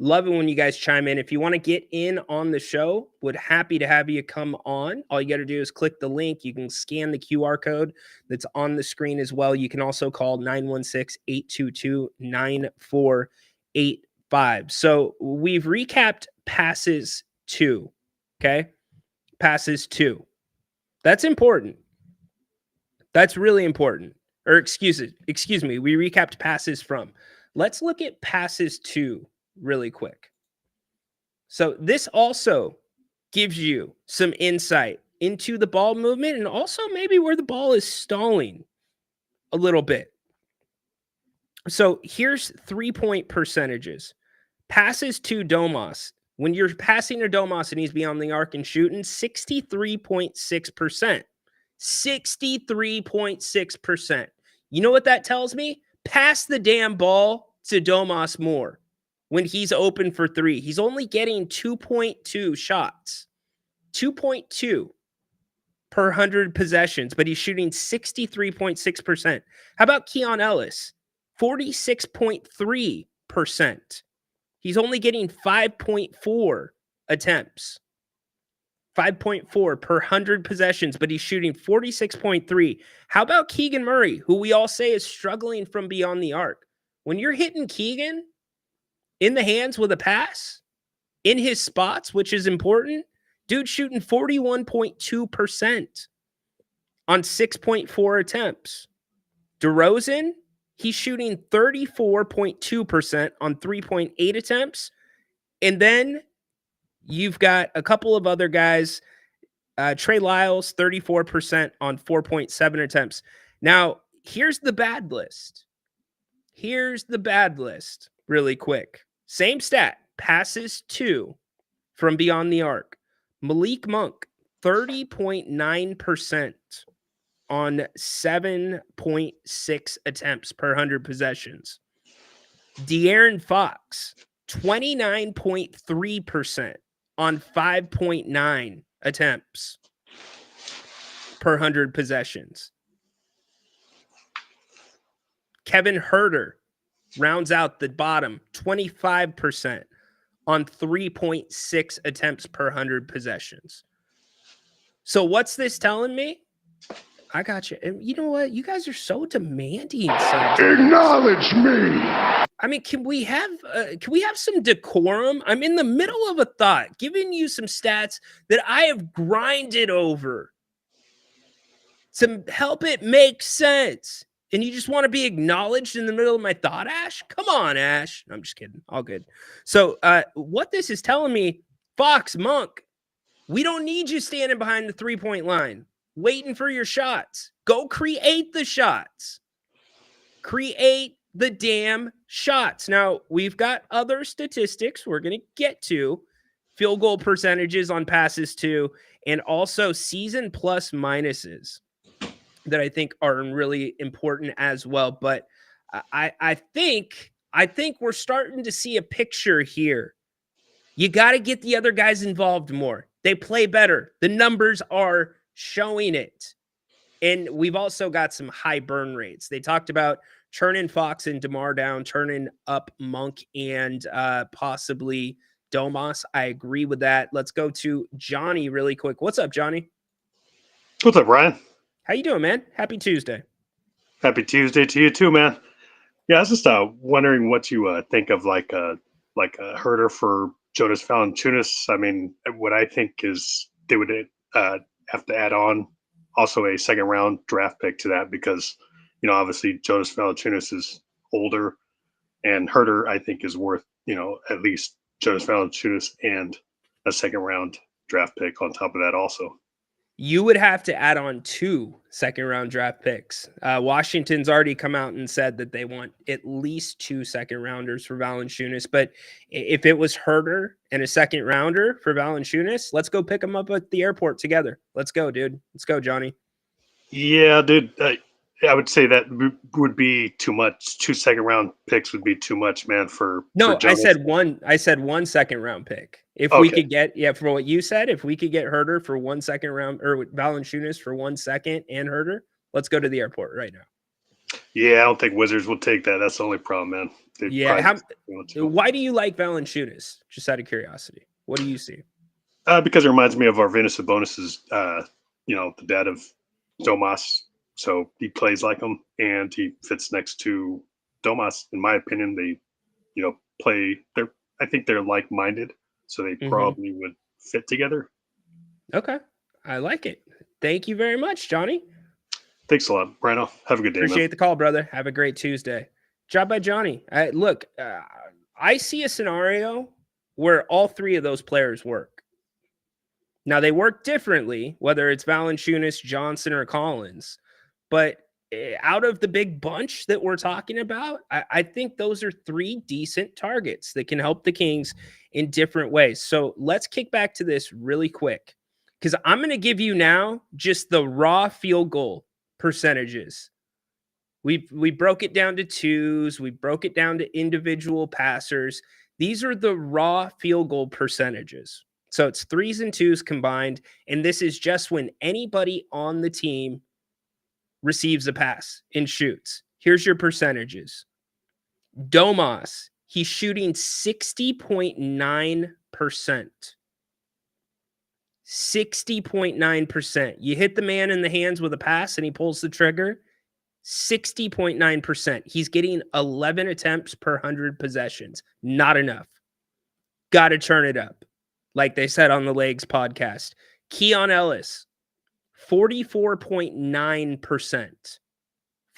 Love it when you guys chime in. If you want to get in on the show, would happy to have you come on. All you got to do is click the link. You can scan the QR code that's on the screen as well. You can also call 916-822-9485. So we've recapped passes 2. Okay. Passes 2. That's important. That's really important. Or excuse me. We recapped passes from. Let's look at passes 2 really quick. So this also gives you some insight into the ball movement and also maybe where the ball is stalling a little bit. So here's 3-point percentages. Passes to Domas. When you're passing to Domas and he's beyond the arc and shooting, 63.6%. 63.6%. You know what that tells me? Pass the damn ball to Domas more. When he's open for 3, he's only getting 2.2 shots, 2.2 per 100 possessions, but he's shooting 63.6%. How about Keon Ellis? 46.3%. He's only getting 5.4 attempts. 5.4 per 100 possessions, but he's shooting 46.3. How about Keegan Murray, who we all say is struggling from beyond the arc? When you're hitting Keegan in the hands with a pass, in his spots, which is important, dude shooting 41.2% on 6.4 attempts. DeRozan, he's shooting 34.2% on 3.8 attempts. And then you've got a couple of other guys. Trey Lyles, 34% on 4.7 attempts. Now, here's the bad list. Really quick. Same stat, passes 2 from beyond the arc. Malik Monk, 30.9% on 7.6 attempts per 100 possessions. De'Aaron Fox, 29.3% on 5.9 attempts per 100 possessions. Kevin Huerter rounds out the bottom, 25% on 3.6 attempts per 100 possessions. So what's this telling me? I got you. And you know what? You guys are so demanding sometimes. Acknowledge me. I mean, can we have some decorum? I'm in the middle of a thought, giving you some stats that I have grinded over to help it make sense. And you just want to be acknowledged in the middle of my thought, Ash? Come on, Ash. I'm just kidding. All good. So what this is telling me, Fox, Monk, we don't need you standing behind the 3-point line, waiting for your shots. Go create the shots. Create the damn shots. Now, we've got other statistics we're going to get to. Field goal percentages on passes too, and also season plus minuses that I think are really important as well. But I think we're starting to see a picture here. You got to get the other guys involved more. They play better. The numbers are showing it. And we've also got some high burn rates. They talked about turning Fox and DeMar down, turning up Monk and possibly Domas. I agree with that. Let's go to Johnny really quick. What's up, Johnny? What's up, Ryan? How you doing, man? Happy Tuesday. Happy Tuesday to you too, man. Yeah, I was just wondering what you think of like a herder for Jonas Valanciunas. I mean, what I think is they would have to add on also a second round draft pick to that because, you know, obviously Jonas Valanciunas is older, and herder I think is worth, you know, at least Jonas Valanciunas and a second round draft pick on top of that also. You would have to add on 2 second-round draft picks. Washington's already come out and said that they want at least 2 second-rounders for Valanciunas. But if it was Herter and a second-rounder for Valanciunas, let's go pick them up at the airport together. Let's go, dude. Let's go, Johnny. Yeah, dude. I would say that would be too much. 2 second-round picks would be too much, man. For I said one. I said 1 second-round pick. If we could get, for what you said, if we could get Herter for 1 second round or Valanciunas for 1 second and Herter, let's go to the airport right now. Yeah, I don't think Wizards will take that. That's the only problem, man. Why do you like Valanciunas? Just out of curiosity, what do you see? Because it reminds me of Arvinas Sabonis's, you know, the dad of Domas. So he plays like him, and he fits next to Domas. In my opinion, they, you know, I think they're like-minded. So they probably would fit together. Okay. I like it. Thank you very much, Johnny. Thanks a lot, Brino. Have a good day, Appreciate man. the call, brother. Have a great Tuesday. Job by Johnny. I see a scenario where all 3 of those players work. Now, they work differently, whether it's Valanciunas, Johnson, or Collins. But out of the big bunch that we're talking about, I think those are 3 decent targets that can help the Kings in different ways. So let's kick back to this really quick, because I'm going to give you now just the raw field goal percentages. We broke it down to 2s. We broke it down to individual passers. These are the raw field goal percentages. So it's 3s and 2s combined. And this is just when anybody on the team receives a pass and shoots. Here's your percentages. Domas, he's shooting 60.9%. 60.9%. You hit the man in the hands with a pass and he pulls the trigger. 60.9%. He's getting 11 attempts per 100 possessions. Not enough. Got to turn it up. Like they said on the Legs podcast. Keon Ellis, 44.9%.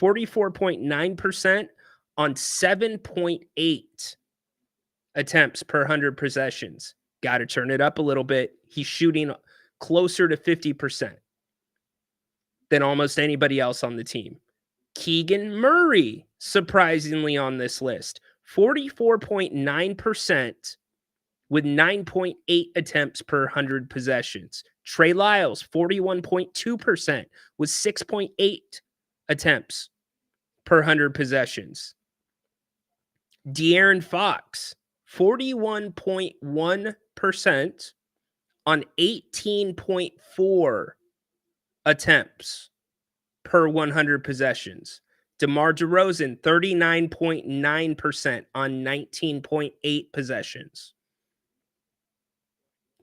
44.9% on 7.8 attempts per 100 possessions. Got to turn it up a little bit. He's shooting closer to 50% than almost anybody else on the team. Keegan Murray, surprisingly on this list, 44.9% with 9.8 attempts per 100 possessions. Trey Lyles, 41.2% with 6.8 attempts per 100 possessions. De'Aaron Fox, 41.1% on 18.4 attempts per 100 possessions. DeMar DeRozan, 39.9% on 19.8 possessions.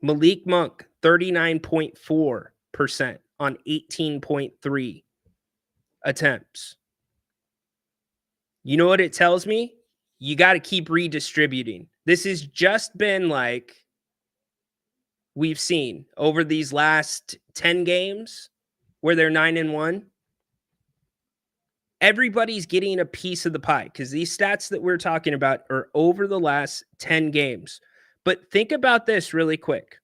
Malik Monk, 39.4% on 18.3 attempts. You know what it tells me? You got to keep redistributing. This has just been like we've seen over these last 10 games where they're 9-1. Everybody's getting a piece of the pie because these stats that we're talking about are over the last 10 games. But think about this really quick.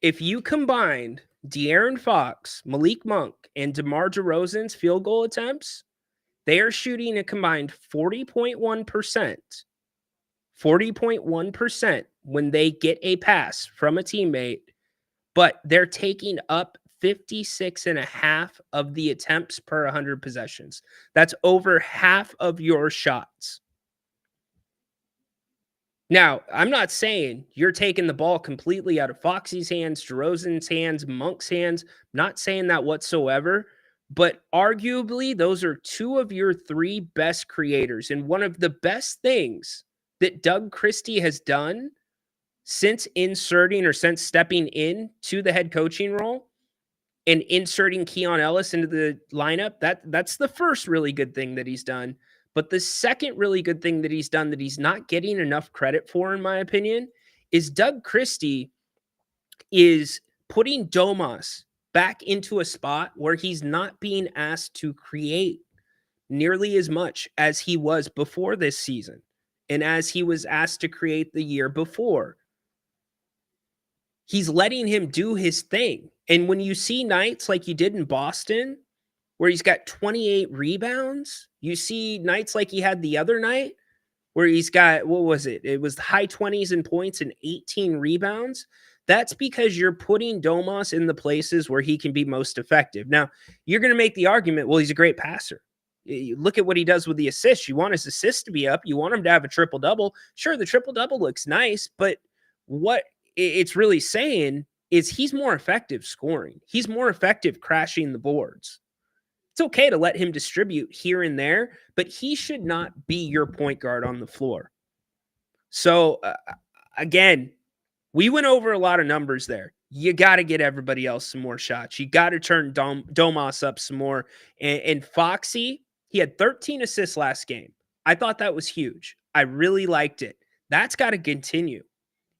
If you combined De'Aaron Fox, Malik Monk, and DeMar DeRozan's field goal attempts, they are shooting a combined 40.1%. 40.1% when they get a pass from a teammate, but they're taking up 56.5 of the attempts per 100 possessions. That's over half of your shots. Now, I'm not saying you're taking the ball completely out of Foxy's hands, DeRozan's hands, Monk's hands. I'm not saying that whatsoever, but arguably those are two of your three best creators. And one of the best things that Doug Christie has done since inserting or since stepping in to the head coaching role and inserting Keon Ellis into the lineup, that's the first really good thing that he's done. But the second really good thing that he's done that he's not getting enough credit for, in my opinion, is Doug Christie is putting Domas back into a spot where he's not being asked to create nearly as much as he was before this season and as he was asked to create the year before. He's letting him do his thing. And when you see nights like you did in Boston, where he's got 28 rebounds, you see nights like he had the other night, where he's got, what was it? It was the high 20s in points and 18 rebounds. That's because you're putting Domas in the places where he can be most effective. Now, you're going to make the argument, well, he's a great passer. You look at what he does with the assists. You want his assists to be up. You want him to have a triple-double. Sure, the triple-double looks nice, but what it's really saying is he's more effective scoring. He's more effective crashing the boards. It's okay to let him distribute here and there, but he should not be your point guard on the floor. So, again, we went over a lot of numbers there. You got to get everybody else some more shots. You got to turn Domas up some more. And Foxy, he had 13 assists last game. I thought that was huge. I really liked it. That's got to continue.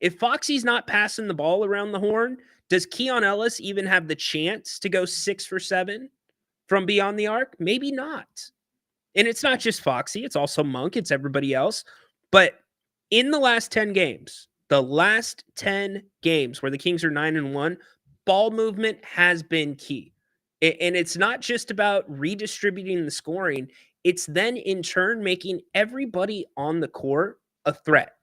If Foxy's not passing the ball around the horn, does Keon Ellis even have the chance to go 6 for 7 from beyond the arc? Maybe not. And it's not just Foxy. It's also Monk. It's everybody else. But in the last 10 games, where the Kings are 9-1, ball movement has been key. And it's not just about redistributing the scoring. It's then in turn making everybody on the court a threat.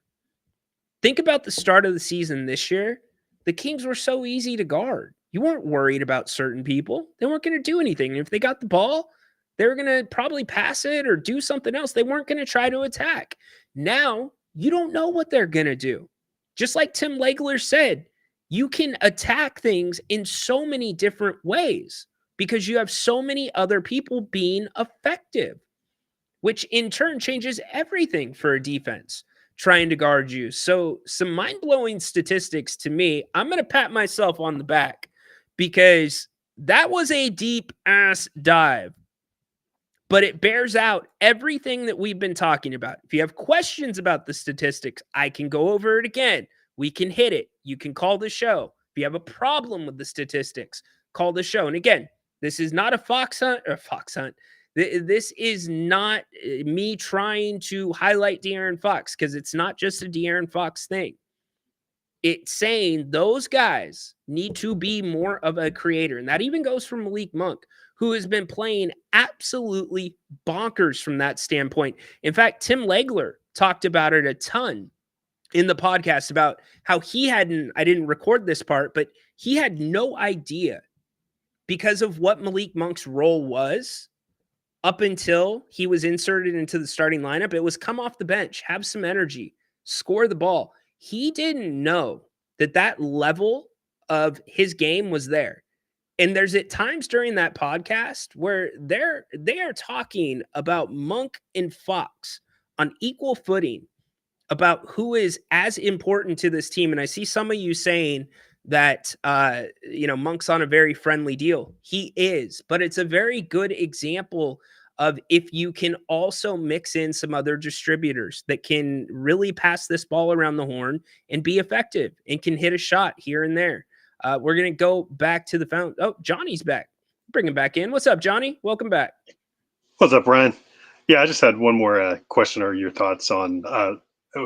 Think about the start of the season this year. The Kings were so easy to guard. You weren't worried about certain people. They weren't going to do anything. If they got the ball, they were going to probably pass it or do something else. They weren't going to try to attack. Now, you don't know what they're going to do. Just like Tim Legler said, you can attack things in so many different ways because you have so many other people being effective, which in turn changes everything for a defense. trying to guard you. So some mind-blowing statistics to me. I'm going to pat myself on the back because that was a deep ass dive, but it bears out everything that we've been talking about. If you have questions about the statistics, I can go over it again. We can hit it. You can call the show. If you have a problem with the statistics, call the show. And again, this is not a fox hunt. This is not me trying to highlight De'Aaron Fox because it's not just a De'Aaron Fox thing. It's saying those guys need to be more of a creator. And that even goes for Malik Monk, who has been playing absolutely bonkers from that standpoint. In fact, Tim Legler talked about it a ton in the podcast about how I didn't record this part, but he had no idea because of what Malik Monk's role was up until he was inserted into the starting lineup. It was come off the bench, have some energy, score the ball. He didn't know that level of his game was there. And there's at times during that podcast where they are talking about Monk and Fox on equal footing about who is as important to this team. And I see some of you saying that, Monk's on a very friendly deal. He is, but it's a very good example of if you can also mix in some other distributors that can really pass this ball around the horn and be effective and can hit a shot here and there. We're going to go back to the fountain. Oh, Johnny's back. Bring him back in. What's up, Johnny? Welcome back. What's up, Ryan? Yeah, I just had one more question or your thoughts on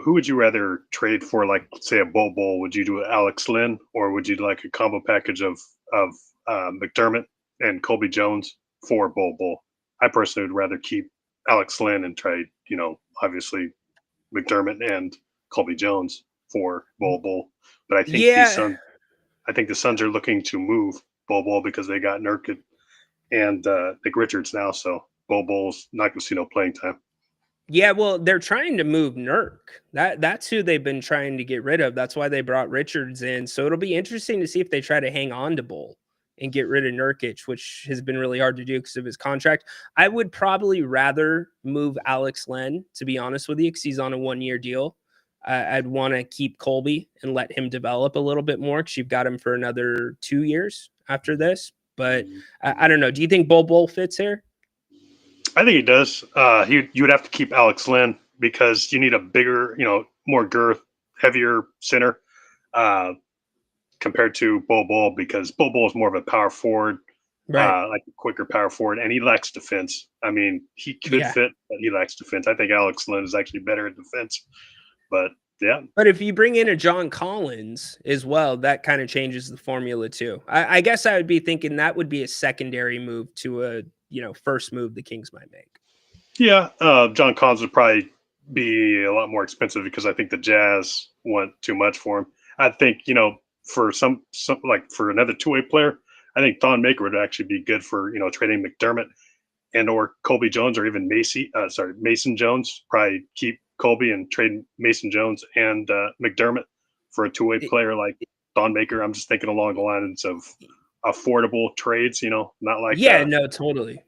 who would you rather trade for, like, say, a Bowl? Would you do Alex Lynn, or would you like a combo package of McDermott and Colby Jones for Bowl? I personally would rather keep Alex Lynn and trade, obviously McDermott and Colby Jones for Bowl. But I think the Suns are looking to move Bowl because they got Nurkic and Nick Richards now, so Bowl's not going to see no playing time. Yeah, well, they're trying to move Nurk. That's who they've been trying to get rid of. That's why they brought Richards in. So it'll be interesting to see if they try to hang on to Bowl and get rid of Nurkic, which has been really hard to do because of his contract. I would probably rather move Alex Len, to be honest with you, because he's on a 1-year deal. I'd want to keep Colby and let him develop a little bit more because you've got him for another 2 years after this. But I don't know. Do you think Bowl fits here? I think he does. You would have to keep Alex Lynn because you need a bigger, more girth, heavier center compared to Bowl because Bowl is more of a power forward, right? Like a quicker power forward, and he lacks defense. I mean, he could fit, but he lacks defense. I think Alex Lynn is actually better at defense, but yeah. But if you bring in a John Collins as well, that kind of changes the formula too. I guess I would be thinking that would be a secondary move to a first move the Kings might make. Yeah, John Collins would probably be a lot more expensive because I think the Jazz want too much for him. I think, for some like for another two-way player, I think Thon Maker would actually be good for, trading McDermott and or Colby Jones or even Mason Jones. Probably keep Colby and trade Mason Jones and McDermott for a two-way player like Thon Maker. I'm just thinking along the lines of affordable trades, not like no, totally.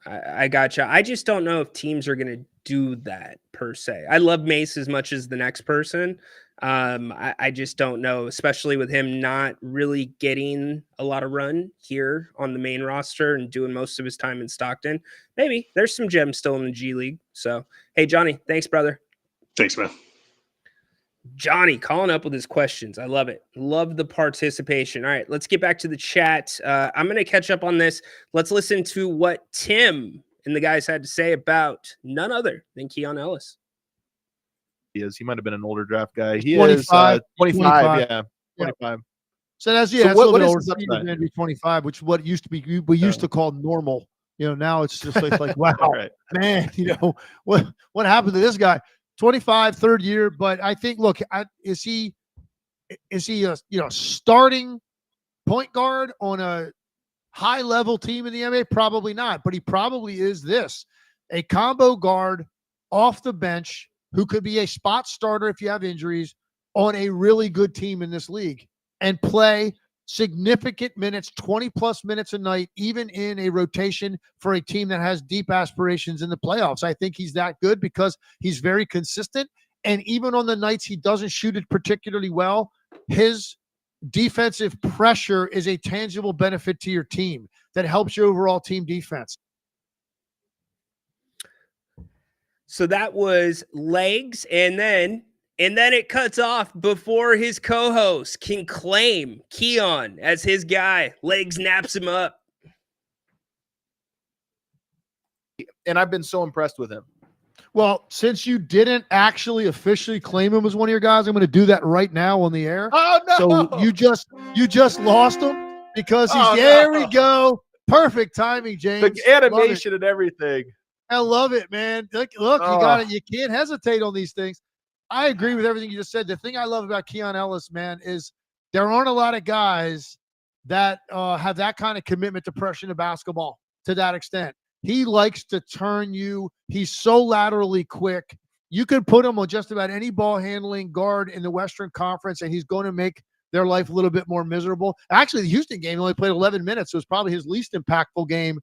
I gotcha. I just don't know if teams are going to do that per se. I love Mace as much as the next person. I just don't know, especially with him not really getting a lot of run here on the main roster and doing most of his time in Stockton. Maybe there's some gems still in the G League. So, hey, Johnny, thanks, brother. Thanks, man. Johnny calling up with his questions. I love it. Love the participation. All right, let's get back to the chat. I'm going to catch up on this. Let's listen to what Tim and the guys had to say about none other than Keon Ellis. He might have been an older draft guy. He 25, is 25. Yeah, 25. Yeah. So that's So that's a what little is older. his He's going to be 25, which what used to be we used to call normal. Now it's just like wow, Right. man. What happened to this guy? 25, third year. But I think, look, is he a starting point guard on a high level team in the NBA? Probably not. But he probably is a combo guard off the bench who could be a spot starter if you have injuries on a really good team in this league and play significant minutes, 20 plus minutes a night, even in a rotation for a team that has deep aspirations in the playoffs. I think he's that good because he's very consistent And even on the nights he doesn't shoot it particularly well, his defensive pressure is a tangible benefit to your team that helps your overall team defense. So that was legs, and then it cuts off before his co-host can claim Keon as his guy. Legs naps him up. And I've been so impressed with him. Well, since you didn't actually officially claim him as one of your guys, I'm going to do that right now on the air. Oh no! So you just lost him because he's we go. Perfect timing, James. The animation and everything. I love it, man. Look, you got it. You can't hesitate on these things. I agree with everything you just said. The thing I love about Keon Ellis, man, is there aren't a lot of guys that have that kind of commitment to pressure in basketball to that extent. He likes to turn you. He's so laterally quick. You could put him on just about any ball handling guard in the Western Conference, and he's going to make their life a little bit more miserable. Actually, the Houston game, he only played 11 minutes. So it was probably his least impactful game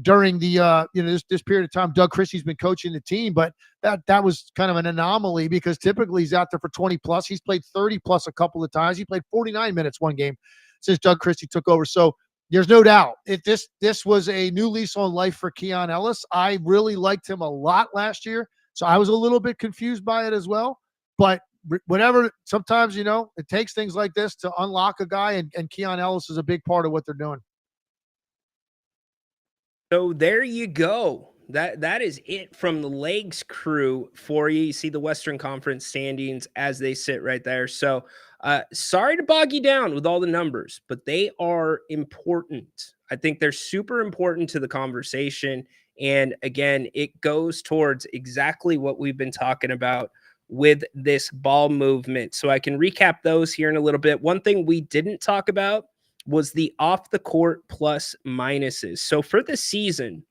during the this period of time. Doug Christie's been coaching the team, but that was kind of an anomaly because typically he's out there for 20 plus. He's played 30 plus a couple of times. He played 49 minutes one game since Doug Christie took over. So there's no doubt this was a new lease on life for Keon Ellis. I really liked him a lot last year, so I was a little bit confused by it as well. But whatever, sometimes it takes things like this to unlock a guy, and Keon Ellis is a big part of what they're doing. So there you go. That is it from the Legs crew for you. You see the Western Conference standings as they sit right there. So sorry to bog you down with all the numbers, but they are important. I think they're super important to the conversation. And again, it goes towards exactly what we've been talking about with this ball movement. So I can recap those here in a little bit. One thing we didn't talk about was the off the court plus minuses. So for the season,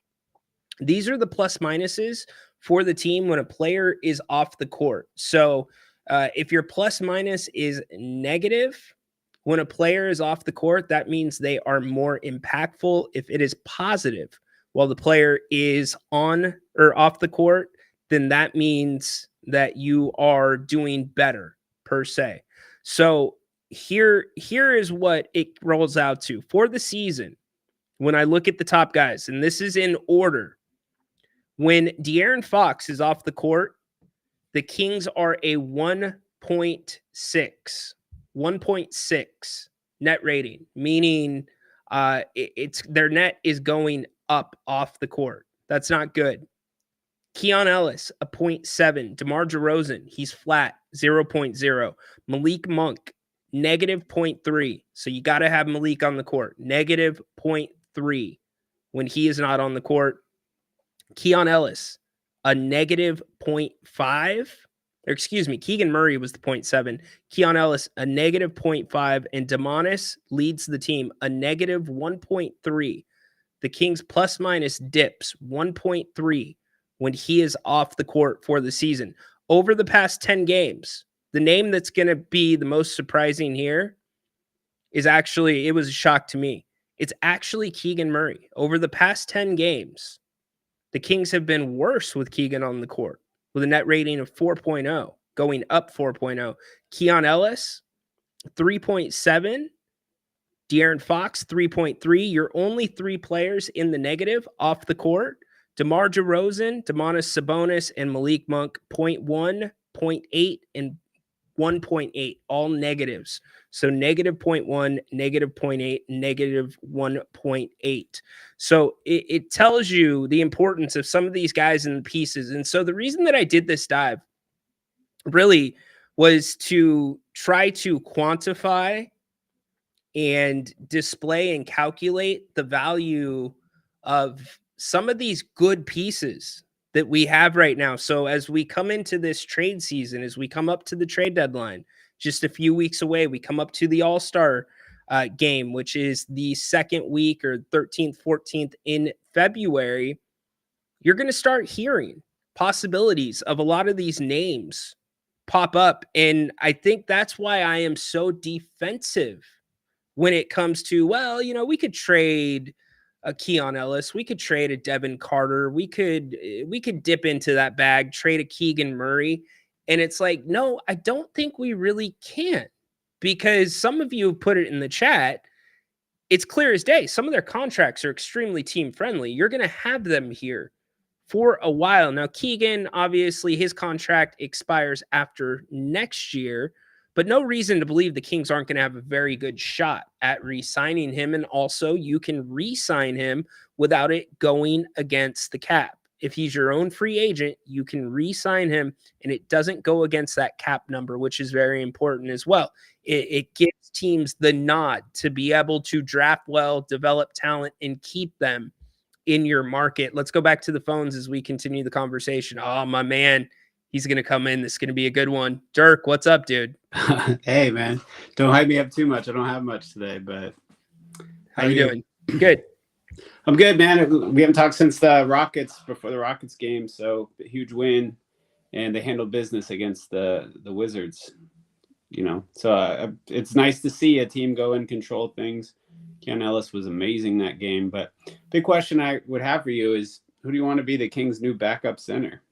these are the plus minuses for the team when a player is off the court. So if your plus minus is negative when a player is off the court, that means they are more impactful. If it is positive while the player is on or off the court, then that means that you are doing better per se. So here is what it rolls out to for the season. When I look at the top guys, and this is in order, when De'Aaron Fox is off the court, the Kings are a 1.6 net rating, meaning it's their net is going up off the court. That's not good. Keon Ellis, a 0.7. DeMar DeRozan, he's flat, 0.0. Malik Monk, negative 0.3. So you got to have Malik on the court. Negative 0.3 when he is not on the court. Keon Ellis, a negative 0.5. Or excuse me, Keegan Murray was the 0.7. Keon Ellis, a negative 0.5. And Demonis leads the team, a negative 1.3. The Kings plus minus dips 1.3 when he is off the court for the season. Over the past 10 games, the name that's going to be the most surprising here is actually, it was a shock to me. It's actually Keegan Murray. Over the past 10 games, the Kings have been worse with Keegan on the court with a net rating of 4.0, going up 4.0. Keon Ellis, 3.7. De'Aaron Fox, 3.3. You're only three players in the negative off the court. DeMar DeRozan, Domantas Sabonis, and Malik Monk, 0.1, 0.8, and 1.8, all negatives. So negative 0.1, negative 0.8, negative 1.8. So it tells you the importance of some of these guys and the pieces. And so the reason that I did this dive really was to try to quantify and display and calculate the value of some of these good pieces that we have right now. So as we come into this trade season, as we come up to the trade deadline, just a few weeks away, we come up to the All-Star game, which is the second week or 13th, 14th in February. You're going to start hearing possibilities of a lot of these names pop up. And I think that's why I am so defensive when it comes to, well, we could trade a Keon Ellis, we could trade a Devin Carter, we could dip into that bag, trade a Keegan Murray. And it's like, no, I don't think we really can, because some of you have put it in the chat. It's clear as day. Some of their contracts are extremely team friendly. You're going to have them here for a while. Now, Keegan, obviously, his contract expires after next year, but no reason to believe the Kings aren't going to have a very good shot at re-signing him. And also, you can re-sign him without it going against the cap. If he's your own free agent, you can re-sign him, and it doesn't go against that cap number, which is very important as well. It gives teams the nod to be able to draft well, develop talent, and keep them in your market. Let's go back to the phones as we continue the conversation. Oh, my man, he's going to come in. This is going to be a good one. Dirk, what's up, dude? Hey, man, don't hype me up too much. I don't have much today, but how you doing? Good. I'm good, man. We haven't talked since the Rockets, before the Rockets game, so a huge win, and they handled business against the Wizards. So it's nice to see a team go and control things. Keon Ellis was amazing that game. But big question I would have for you is, who do you want to be the Kings' new backup center?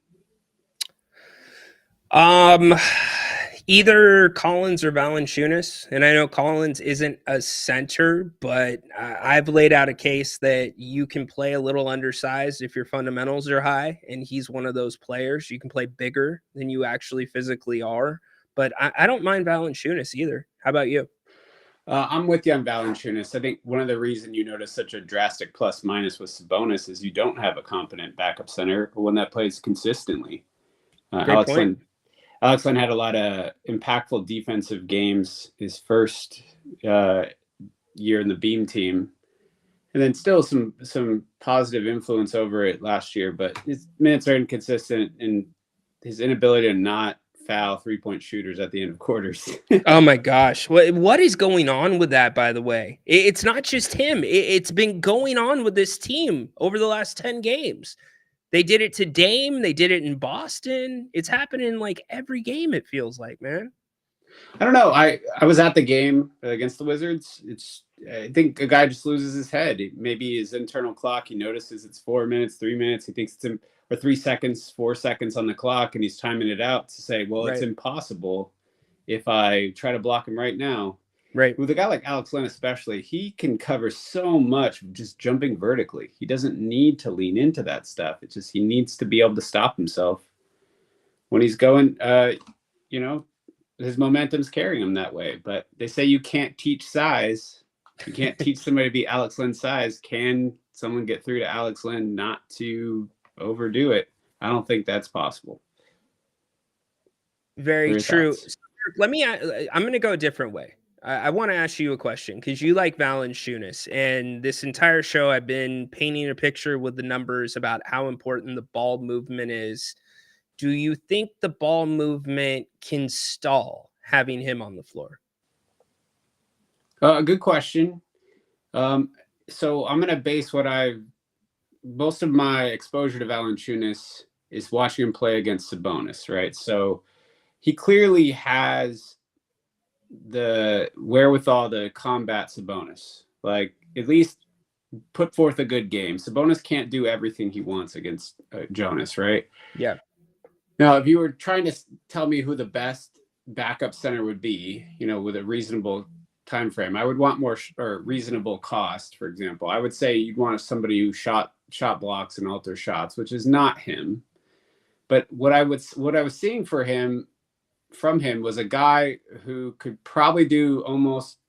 Either Collins or Valanciunas. And I know Collins isn't a center, but I've laid out a case that you can play a little undersized if your fundamentals are high, and he's one of those players. You can play bigger than you actually physically are. But I don't mind Valanciunas either. How about you? I'm with you on Valanciunas. I think one of the reasons you notice such a drastic plus minus with Sabonis is you don't have a competent backup center, or one that plays consistently. Alex Len had a lot of impactful defensive games his first year in the Beam team, and then still some positive influence over it last year. But his minutes are inconsistent, and his inability to not foul 3-point shooters at the end of quarters. Oh my gosh. What is going on with that, by the way? It's not just him. It's been going on with this team over the last 10 games. They did it to Dame. They did it in Boston. It's happening like every game, it feels like, man. I don't know. I was at the game against the Wizards. I think a guy just loses his head. Maybe his internal clock, he notices it's 4 minutes, 3 minutes. He thinks it's or 3 seconds, 4 seconds on the clock, and he's timing it out to say, well, It's impossible if I try to block him right now. Right. With a guy like Alex Len especially, he can cover so much just jumping vertically. He doesn't need to lean into that stuff. It's just he needs to be able to stop himself when he's going, his momentum's carrying him that way. But they say you can't teach size. You can't teach somebody to be Alex Len size. Can someone get through to Alex Len not to overdo it? I don't think that's possible. Very true. So, I'm going to go a different way. I want to ask you a question, because you like Valanciunas, and this entire show I've been painting a picture with the numbers about how important the ball movement is. Do you think the ball movement can stall having him on the floor? Good question. So I'm going to base most of my exposure to Valanciunas is watching him play against Sabonis, right? So he clearly has the wherewithal to combat Sabonis, like at least put forth a good game. Sabonis can't do everything he wants against Jonas, right? Yeah. Now, if you were trying to tell me who the best backup center would be, with a reasonable time frame, I would want more or reasonable cost. For example, I would say you'd want somebody who shot blocks and alter shots, which is not him. But what I was seeing from him was a guy who could probably do almost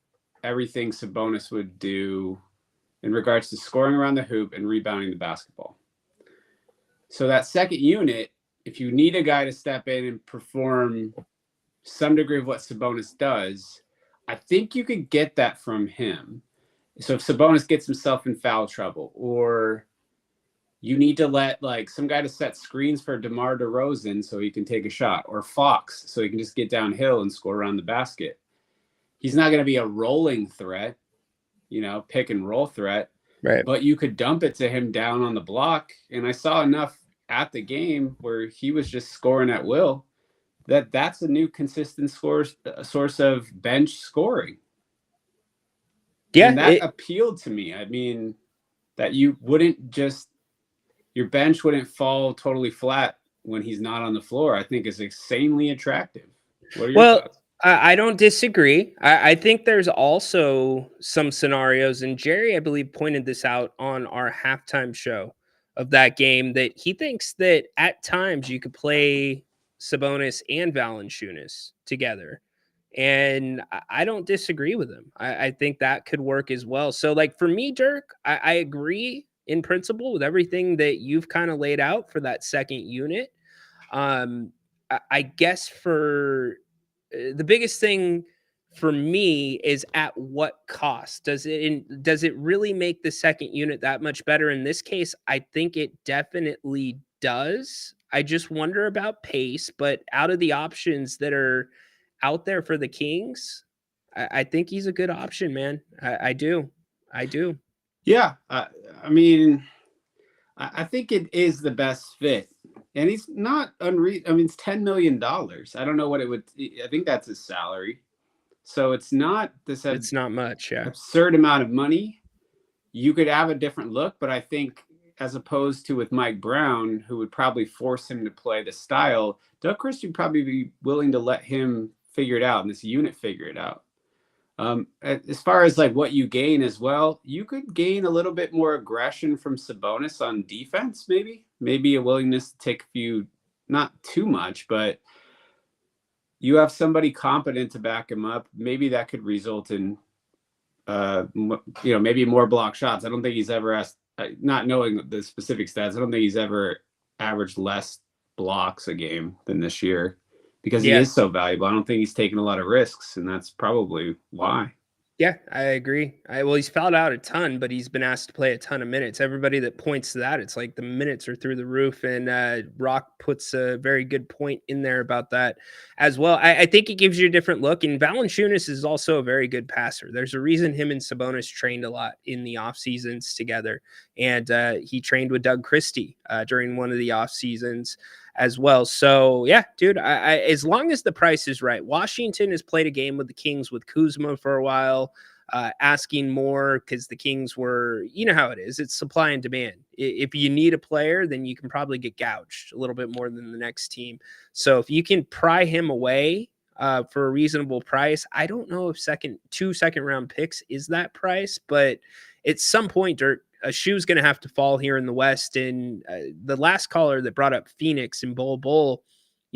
everything Sabonis would do in regards to scoring around the hoop and rebounding the basketball. So that second unit, if you need a guy to step in and perform some degree of what Sabonis does, I think you could get that from him. So if Sabonis gets himself in foul trouble, or you need to let some guy to set screens for DeMar DeRozan so he can take a shot, or Fox so he can just get downhill and score around the basket. He's not going to be a rolling threat, pick and roll threat, right? But you could dump it to him down on the block. And I saw enough at the game where he was just scoring at will that's a new consistent source of bench scoring. Yeah. And that appealed to me. I mean, that you wouldn't just, your bench wouldn't fall totally flat, when he's not on the floor, I think is insanely attractive. What are your thoughts? I don't disagree. I think there's also some scenarios, and Jerry, I believe, pointed this out on our halftime show of that game, that he thinks that at times you could play Sabonis and Valanciunas together. And I don't disagree with him. I think that could work as well. So, like, for me, Dirk, I agree in principle with everything that you've kind of laid out for that second unit. I guess for the biggest thing for me is at what cost does it really make the second unit that much better? In this case, I think it definitely does. I just wonder about pace, but out of the options that are out there for the Kings, I think he's a good option, man. I do. Yeah, I mean, I think it is the best fit, and he's not unreasonable. I mean, it's $10 million. I don't know what it would. I think that's his salary, so it's not this. It's not much, yeah. Absurd amount of money. You could have a different look, but I think as opposed to with Mike Brown, who would probably force him to play the style, Doug Christie would probably be willing to let him figure it out and this unit figure it out. As far as like what you gain as well, you could gain a little bit more aggression from Sabonis on defense, maybe a willingness to take a few, not too much, but you have somebody competent to back him up. Maybe that could result in, maybe more block shots. I don't think he's ever asked, not knowing the specific stats, I don't think he's ever averaged less blocks a game than this year. Because he is so valuable. I don't think he's taking a lot of risks, and that's probably why. Yeah, I agree. Well, he's fouled out a ton, but he's been asked to play a ton of minutes. Everybody that points to that, it's like the minutes are through the roof, and Rock puts a very good point in there about that as well. I think it gives you a different look, and Valanciunas is also a very good passer. There's a reason him and Sabonis trained a lot in the off seasons together, and he trained with Doug Christie during one of the off seasons as well. So yeah, dude, I as long as the price is right. Washington has played a game with the Kings with Kuzma for a while, asking more because the Kings were, you know how it is. It's supply and demand. If you need a player, then you can probably get gouged a little bit more than the next team. So if you can pry him away for a reasonable price, I don't know if two second round picks is that price, but at some point, Dirk, a shoe's going to have to fall here in the West. And the last caller that brought up Phoenix and Bull,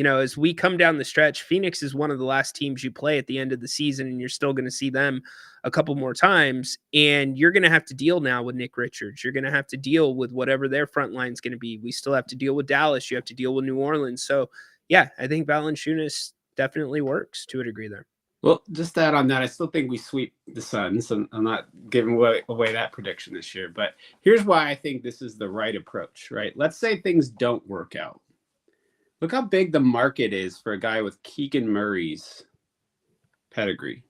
as we come down the stretch, Phoenix is one of the last teams you play at the end of the season, and you're still going to see them a couple more times. And you're going to have to deal now with Nick Richards. You're going to have to deal with whatever their front line is going to be. We still have to deal with Dallas. You have to deal with New Orleans. So yeah, I think Valanciunas definitely works to a degree there. Well, just to add on that, I still think we sweep the Suns. I'm not giving away that prediction this year, but here's why I think this is the right approach, right? Let's say things don't work out. Look how big the market is for a guy with Keegan Murray's pedigree,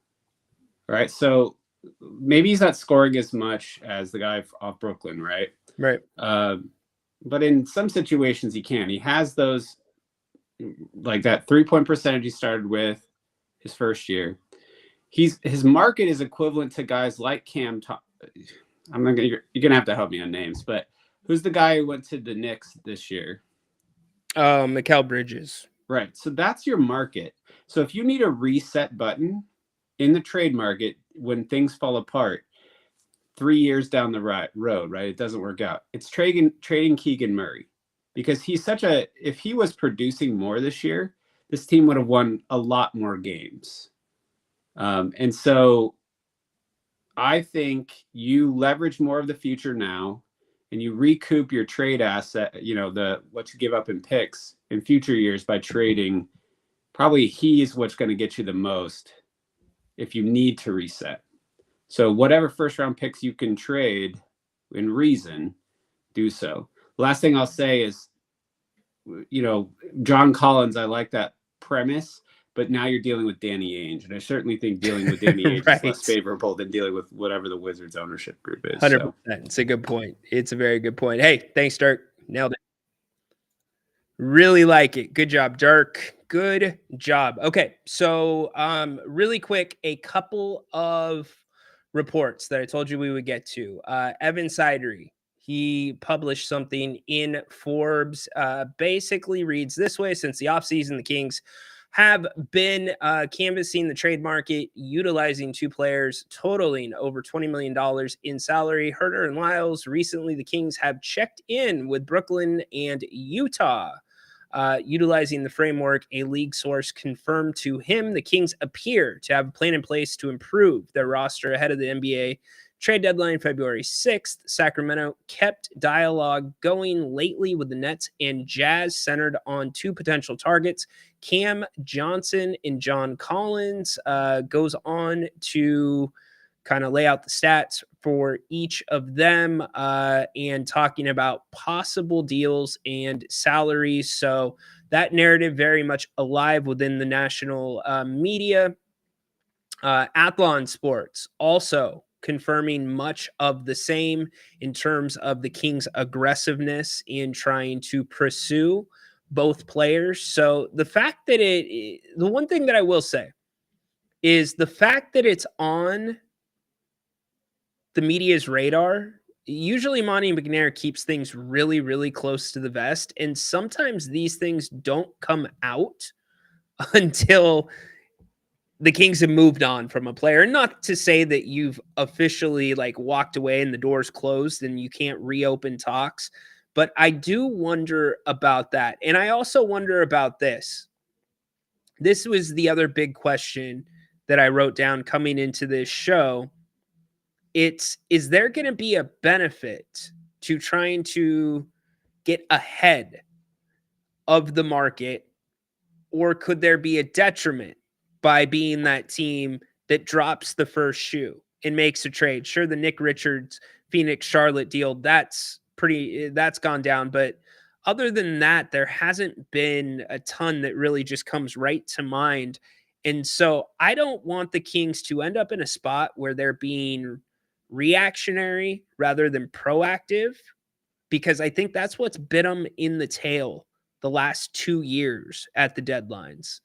right? So maybe he's not scoring as much as the guy off Brooklyn, right? Right. But in some situations he can. He has those, like that 3-point percentage he started with his first year. His market is equivalent to guys like Cam. You're gonna have to help me on names, but who's the guy who went to the Knicks this year? Mikal Bridges. Right. So that's your market. So if you need a reset button in the trade market when things fall apart 3 years down the road, right? It doesn't work out. It's trading Keegan Murray, because if he was producing more this year, this team would have won a lot more games. And so I think you leverage more of the future now, and you recoup your trade asset, what you give up in picks in future years by trading. Probably he is what's going to get you the most if you need to reset. So whatever first round picks you can trade in reason, do so. Last thing I'll say is, John Collins, I like that premise, but now you're dealing with Danny Ainge, and I certainly think dealing with Danny Ainge right. is less favorable than dealing with whatever the Wizards ownership group is. 100%. So. It's a good point. It's a very good point. Hey, thanks, Dirk. Nailed it. Really like it. Good job, Dirk. Good job. Okay, so really quick, a couple of reports that I told you we would get to. Evan Sidery, He published something in Forbes, basically reads this way: since the offseason, the Kings have been canvassing the trade market, utilizing two players totaling over $20 million in salary, Herter and Lyles. Recently, the Kings have checked in with Brooklyn and Utah. Utilizing the framework, a league source confirmed to him the Kings appear to have a plan in place to improve their roster ahead of the NBA trade deadline February 6th. Sacramento kept dialogue going lately with the Nets and Jazz, centered on two potential targets, Cam Johnson and John Collins. Goes on to kind of lay out the stats for each of them, and talking about possible deals and salaries. So that narrative very much alive within the national media. Athlon Sports also confirming much of the same in terms of the Kings' aggressiveness in trying to pursue both players. So the fact that the one thing that I will say is the fact that it's on the media's radar. Usually Monty McNair keeps things really, really close to the vest, and sometimes these things don't come out until the Kings have moved on from a player. Not to say that you've officially like walked away and the door's closed and you can't reopen talks, but I do wonder about that. And I also wonder about this. This was the other big question that I wrote down coming into this show. Is there going to be a benefit to trying to get ahead of the market, or could there be a detriment by being that team that drops the first shoe and makes a trade? Sure, the Nick Richards Phoenix Charlotte deal, that's gone down, but other than that, there hasn't been a ton that really just comes right to mind. And so I don't want the Kings to end up in a spot where they're being reactionary rather than proactive, because I think that's what's bit them in the tail the last 2 years at the deadlines.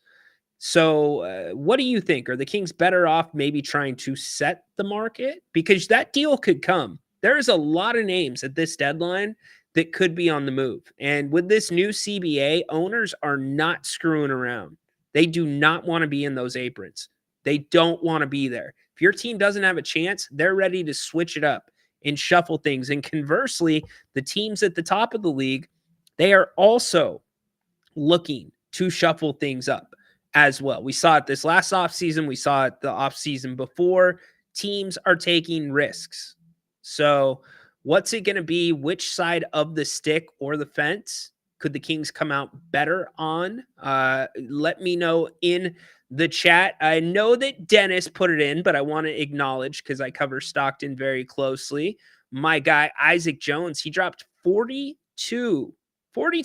So what do you think? Are the Kings better off maybe trying to set the market? Because that deal could come. There's a lot of names at this deadline that could be on the move. And with this new CBA, owners are not screwing around. They do not want to be in those aprons. They don't want to be there. If your team doesn't have a chance, they're ready to switch it up and shuffle things. And conversely, the teams at the top of the league, they are also looking to shuffle things up as well. We saw it this last offseason. We saw it the offseason before. Teams are taking risks. So what's it going to be? Which side of the stick or the fence could the Kings come out better on? Let me know in the chat. I know that Dennis put it in, but I want to acknowledge, because I cover Stockton very closely, my guy Isaac Jones. He dropped 42,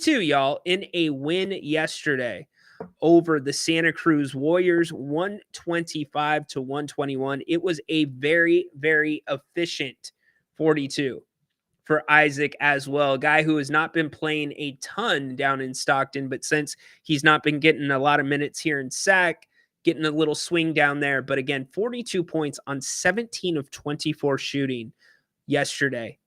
y'all, in a win yesterday over the Santa Cruz Warriors, 125-121. It was a very, very efficient 42 for Isaac as well. A guy who has not been playing a ton down in Stockton, but since he's not been getting a lot of minutes here in SAC, getting a little swing down there. But again, 42 points on 17 of 24 shooting yesterday.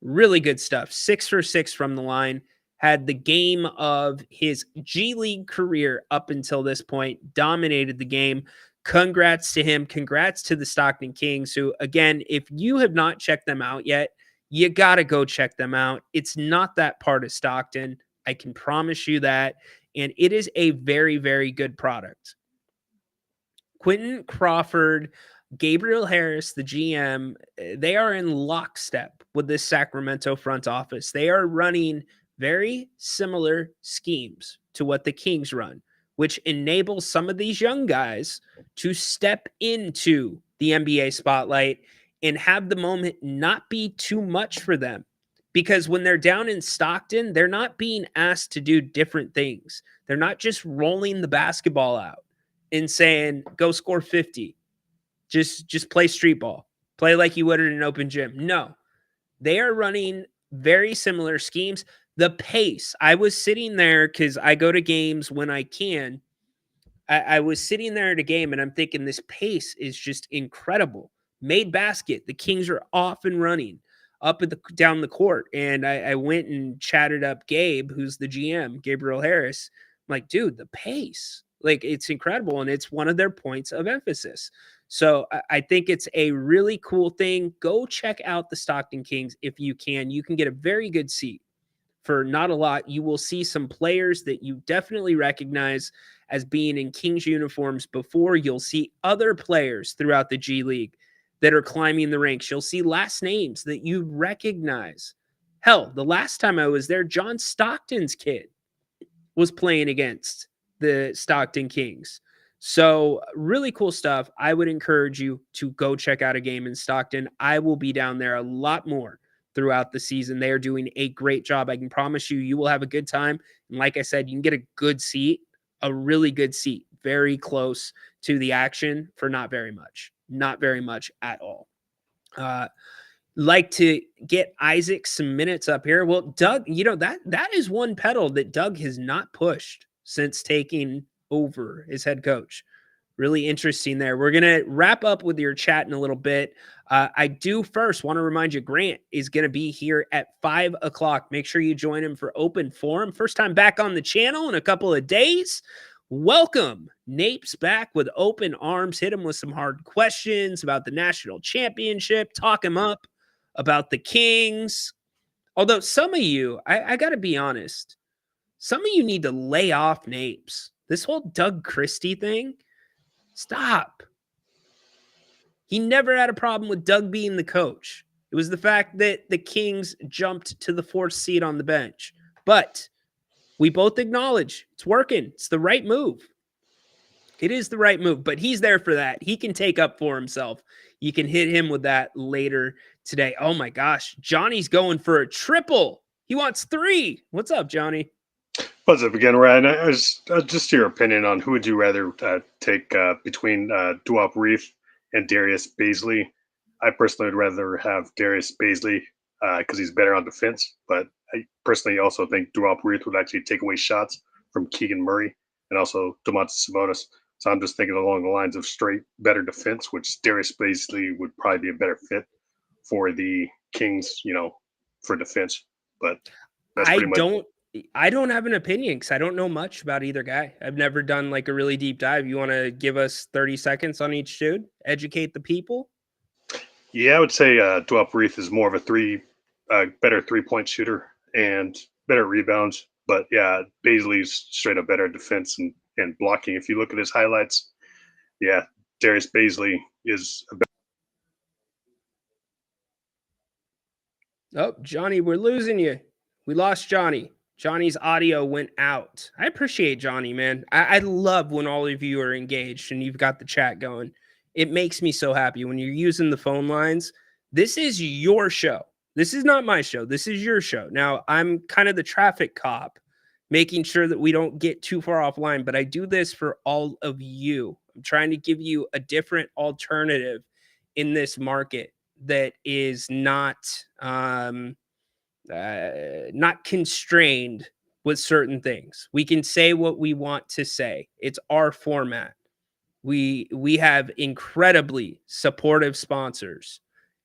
Really good stuff. 6 for 6 from the line. Had the game of his G League career up until this point, dominated the game. Congrats to him. Congrats to the Stockton Kings, who, again, if you have not checked them out yet, you got to go check them out. It's not that part of Stockton. I can promise you that. And it is a very, very good product. Quentin Crawford, Gabriel Harris, the GM, they are in lockstep with this Sacramento front office. They are running very similar schemes to what the Kings run, which enables some of these young guys to step into the NBA spotlight and have the moment not be too much for them. Because when they're down in Stockton, they're not being asked to do different things. They're not just rolling the basketball out and saying, go score 50. Just play street ball. Play like you would in an open gym. No, they are running very similar schemes. The pace, I was sitting there because I go to games when I can. I was sitting there at a game and I'm thinking this pace is just incredible. Made basket. The Kings are off and running. up at the down the court, and I went and chatted up Gabe, who's the GM, Gabriel Harris. I'm like, dude, the pace, like, it's incredible, and it's one of their points of emphasis. So I think it's a really cool thing. Go check out the Stockton Kings if you can. You can get a very good seat for not a lot. You will see some players that you definitely recognize as being in Kings uniforms before. You'll see other players throughout the G League that are climbing the ranks. You'll see last names that you recognize. Hell, the last time I was there, John Stockton's kid was playing against the Stockton Kings. So really cool stuff. I would encourage you to go check out a game in Stockton. I will be down there a lot more throughout the season. They are doing a great job. I can promise you, you will have a good time. And like I said, you can get a good seat, a really good seat, very close to the action for not very much at all. Like to get Isaac some minutes up here. Well, Doug, that is one pedal that Doug has not pushed since taking over as head coach. Really interesting there. We're going to wrap up with your chat in a little bit. I do first want to remind you, Grant is going to be here at 5 o'clock. Make sure you join him for Open Forum. First time back on the channel in a couple of days. Welcome. Nape's back with open arms. Hit him with some hard questions about the national championship. Talk him up about the Kings. Although some of you, I got to be honest, some of you need to lay off Napes. This whole Doug Christie thing, stop. He never had a problem with Doug being the coach. It was the fact that the Kings jumped to the 4th seat on the bench. But we both acknowledge it's working. It's the right move. It is the right move, but he's there for that. He can take up for himself. You can hit him with that later today. Oh my gosh. Johnny's going for a triple. He wants 3. What's up, Johnny? What's up again, Ryan? I was just your opinion on who would you rather take between Duop Reef and Darius Baisley. I personally would rather have Darius Baisley because he's better on defense, but I personally also think Duop Reef would actually take away shots from Keegan Murray and also Domantas Sabonis. So I'm just thinking along the lines of straight better defense, which Darius Baisley would probably be a better fit for the Kings, for defense. But that's pretty much. I don't have an opinion because I don't know much about either guy. I've never done like a really deep dive. You want to give us 30 seconds on each dude? Educate the people? Yeah, I would say Duop Reef is more of a better three-point shooter and better rebounds. But yeah, Baisley's straight up better defense and blocking. If you look at his highlights, yeah, Darius Baisley is a better. Oh, Johnny, we're losing you. We lost Johnny. Johnny's audio went out. I appreciate Johnny, man. I love when all of you are engaged and you've got the chat going. It makes me so happy when you're using the phone lines. This is your show. This is not my show. This is your show. Now, I'm kind of the traffic cop, making sure that we don't get too far offline, but I do this for all of you. I'm trying to give you a different alternative in this market that is not constrained with certain things. We can say what we want to say. It's our format. We have incredibly supportive sponsors,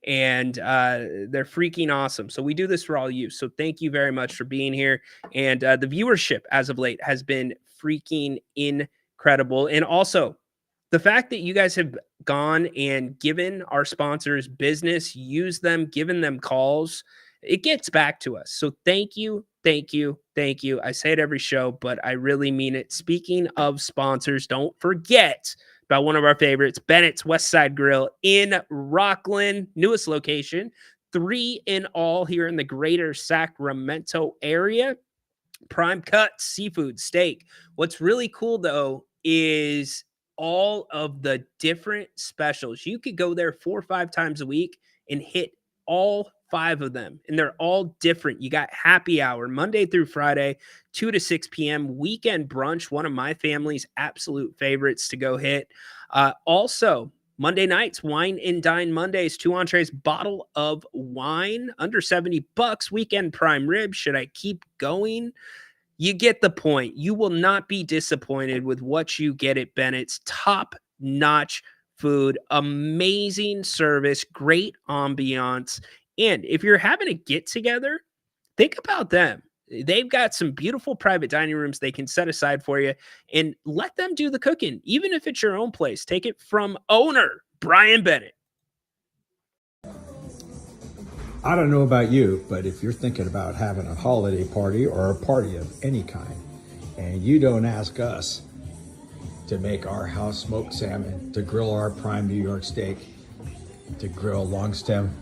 and they're freaking awesome. So we do this for all you. So thank you very much for being here. And the viewership as of late has been freaking incredible. And also the fact that you guys have gone and given our sponsors business, used them, given them calls, it gets back to us. So thank you, thank you, thank you. I say it every show, but I really mean it. Speaking of sponsors, don't forget about one of our favorites, Bennett's West Side Grill in Rockland, newest location, 3 in all here in the greater Sacramento area. Prime cut, seafood, steak. What's really cool though is all of the different specials. You could go there 4 or 5 times a week and hit all 5 of them, and they're all different. You got happy hour Monday through Friday, 2 to 6 p.m. Weekend brunch, one of my family's absolute favorites to go hit. Also, Monday nights, wine and dine Mondays, 2 entrees, bottle of wine, under $70. Weekend prime rib. Should I keep going? You get the point. You will not be disappointed with what you get at Bennett's. Top-notch food, amazing service, great ambiance, And if you're having a get together, think about them. They've got some beautiful private dining rooms they can set aside for you, and let them do the cooking. Even if it's your own place, take it from owner Brian Bennett. I don't know about you, but if you're thinking about having a holiday party or a party of any kind, and you don't ask us to make our house smoked salmon, to grill our prime New York steak, to grill long stem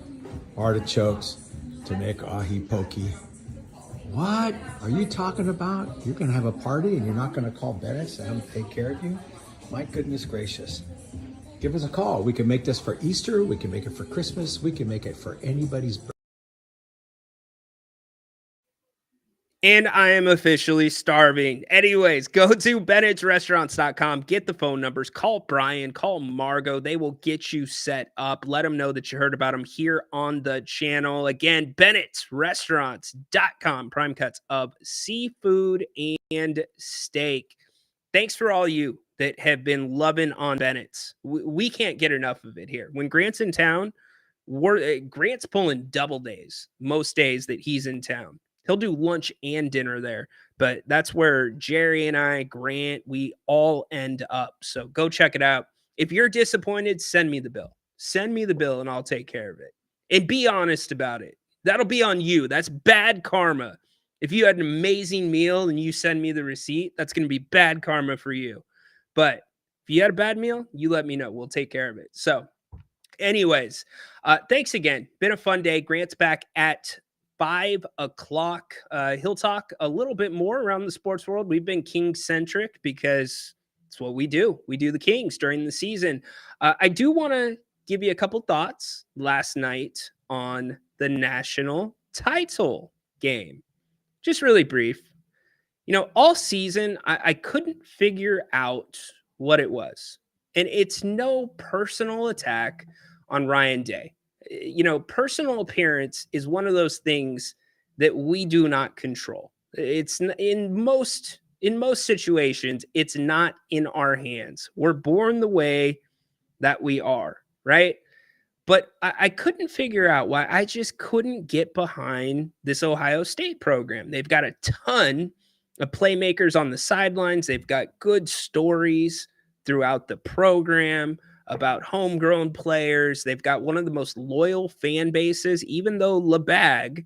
artichokes, to make ahi pokey, what are you talking about? You're going to have a party and you're not going to call Bennett's and take care of you? My goodness gracious. Give us a call. We can make this for Easter. We can make it for Christmas. We can make it for anybody's birthday. And I am officially starving. Anyways, go to Bennett'sRestaurants.com. Get the phone numbers. Call Brian. Call Margot. They will get you set up. Let them know that you heard about them here on the channel. Again, Bennett'sRestaurants.com. Prime cuts of seafood and steak. Thanks for all you that have been loving on Bennett's. We can't get enough of it here. When Grant's in town, Grant's pulling double days most days that he's in town. He'll do lunch and dinner there, but that's where Jerry and I, Grant, we all end up. So go check it out. If you're disappointed, send me the bill. Send me the bill and I'll take care of it. And be honest about it. That'll be on you. That's bad karma. If you had an amazing meal and you send me the receipt, that's going to be bad karma for you. But if you had a bad meal, you let me know. We'll take care of it. So anyways, thanks again. Been a fun day. Grant's back at 5 o'clock. He'll talk a little bit more around the sports world. We've been King-centric because it's what we do. We do the Kings during the season. I do want to give you a couple thoughts last night on the national title game. Just really brief. You know, all season, I couldn't figure out what it was. And it's no personal attack on Ryan Day. You know, personal appearance is one of those things that we do not control. It's in most situations, it's not in our hands. We're born the way that we are, right? But I couldn't figure out why I just couldn't get behind this Ohio State program. They've got a ton of playmakers on the sidelines. They've got good stories throughout the program about homegrown players. They've got one of the most loyal fan bases, even though LeBag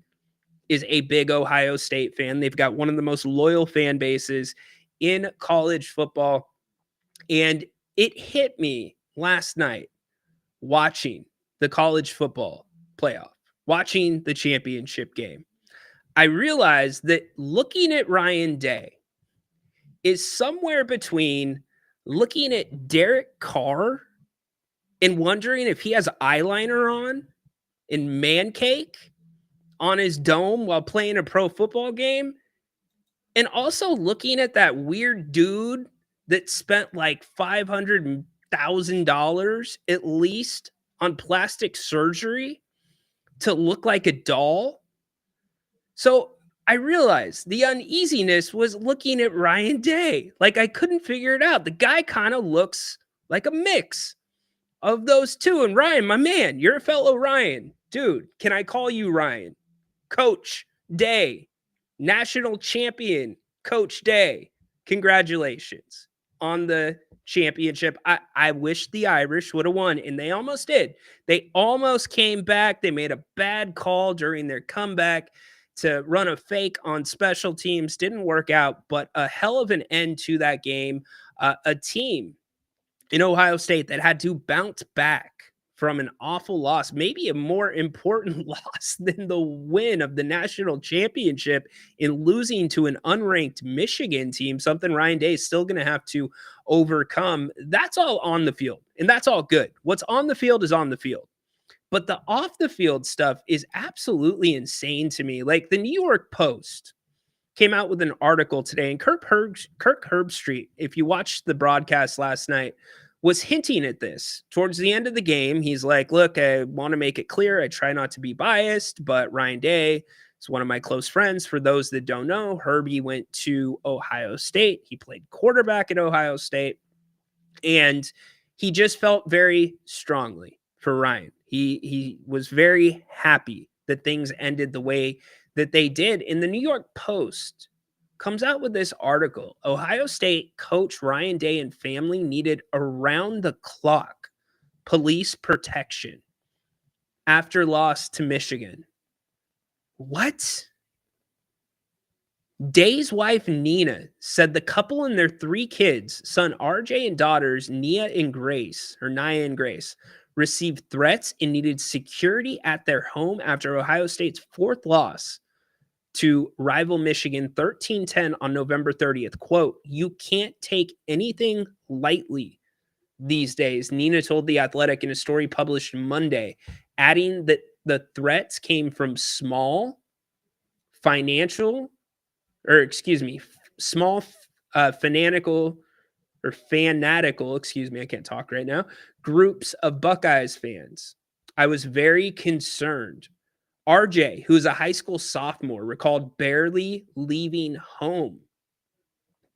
is a big Ohio State fan. They've got one of the most loyal fan bases in college football. And it hit me last night watching the college football playoff, watching the championship game. I realized that looking at Ryan Day is somewhere between looking at Derek Carr and wondering if he has eyeliner on and man cake on his dome while playing a pro football game, and also looking at that weird dude that spent like $500,000 at least on plastic surgery to look like a doll. So I realized the uneasiness was looking at Ryan Day. Like, I couldn't figure it out. The guy kind of looks like a mix of those two. And Ryan, my man, you're a fellow Ryan. Dude, can I call you Ryan? Coach Day, national champion, Coach Day. Congratulations on the championship. I wish the Irish would have won, and they almost did. They almost came back. They made a bad call during their comeback to run a fake on special teams. Didn't work out, but a hell of an end to that game. A team in Ohio State that had to bounce back from an awful loss, maybe a more important loss than the win of the national championship in losing to an unranked Michigan team, something Ryan Day is still going to have to overcome. That's all on the field, and that's all good. What's on the field is on the field. But the off the field stuff is absolutely insane to me. Like, the New York Post came out with an article today, and Kirk Herbstreit, if you watched the broadcast last night, was hinting at this. Towards the end of the game, he's like, look, I want to make it clear. I try not to be biased, but Ryan Day is one of my close friends. For those that don't know, Herbie went to Ohio State. He played quarterback at Ohio State, and he just felt very strongly for Ryan. He was very happy that things ended the way that they did. And the New York Post comes out with this article. Ohio State coach Ryan Day and family needed around the clock police protection after loss to Michigan. What? Day's wife, Nina, said the couple and their 3 kids, son RJ and daughters Nia and Grace, received threats and needed security at their home after Ohio State's 4th loss to rival Michigan 13-10 on November 30th. Quote, "You can't take anything lightly these days," Nina told The Athletic in a story published Monday, adding that the threats came from small fanatical, I can't talk right now, groups of Buckeyes fans. "I was very concerned." RJ, who's a high school sophomore, recalled barely leaving home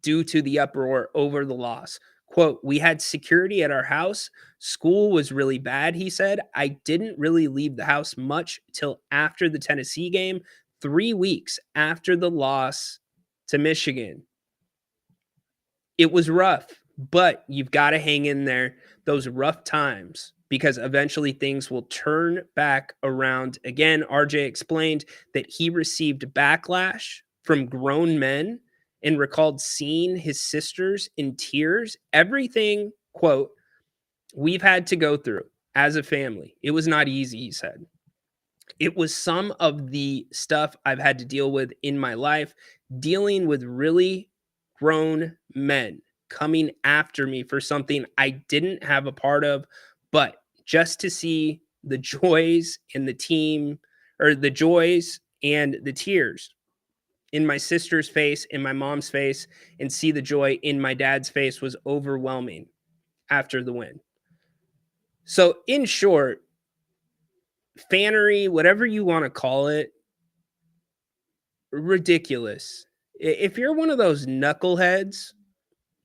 due to the uproar over the loss. Quote, "We had security at our house. School was really bad," he said. "I didn't really leave the house much till after the Tennessee game, 3 weeks after the loss to Michigan. It was rough, but you've got to hang in there those rough times because eventually things will turn back around again." RJ explained that he received backlash from grown men and recalled seeing his sisters in tears. "Everything," quote, "we've had to go through as a family. It was not easy," he said. "It was some of the stuff I've had to deal with in my life, dealing with really grown men coming after me for something I didn't have a part of, but just to see the joys and the joys and the tears in my sister's face, in my mom's face, and see the joy in my dad's face was overwhelming after the win." So in short, fannery, whatever you want to call it, ridiculous. If you're one of those knuckleheads,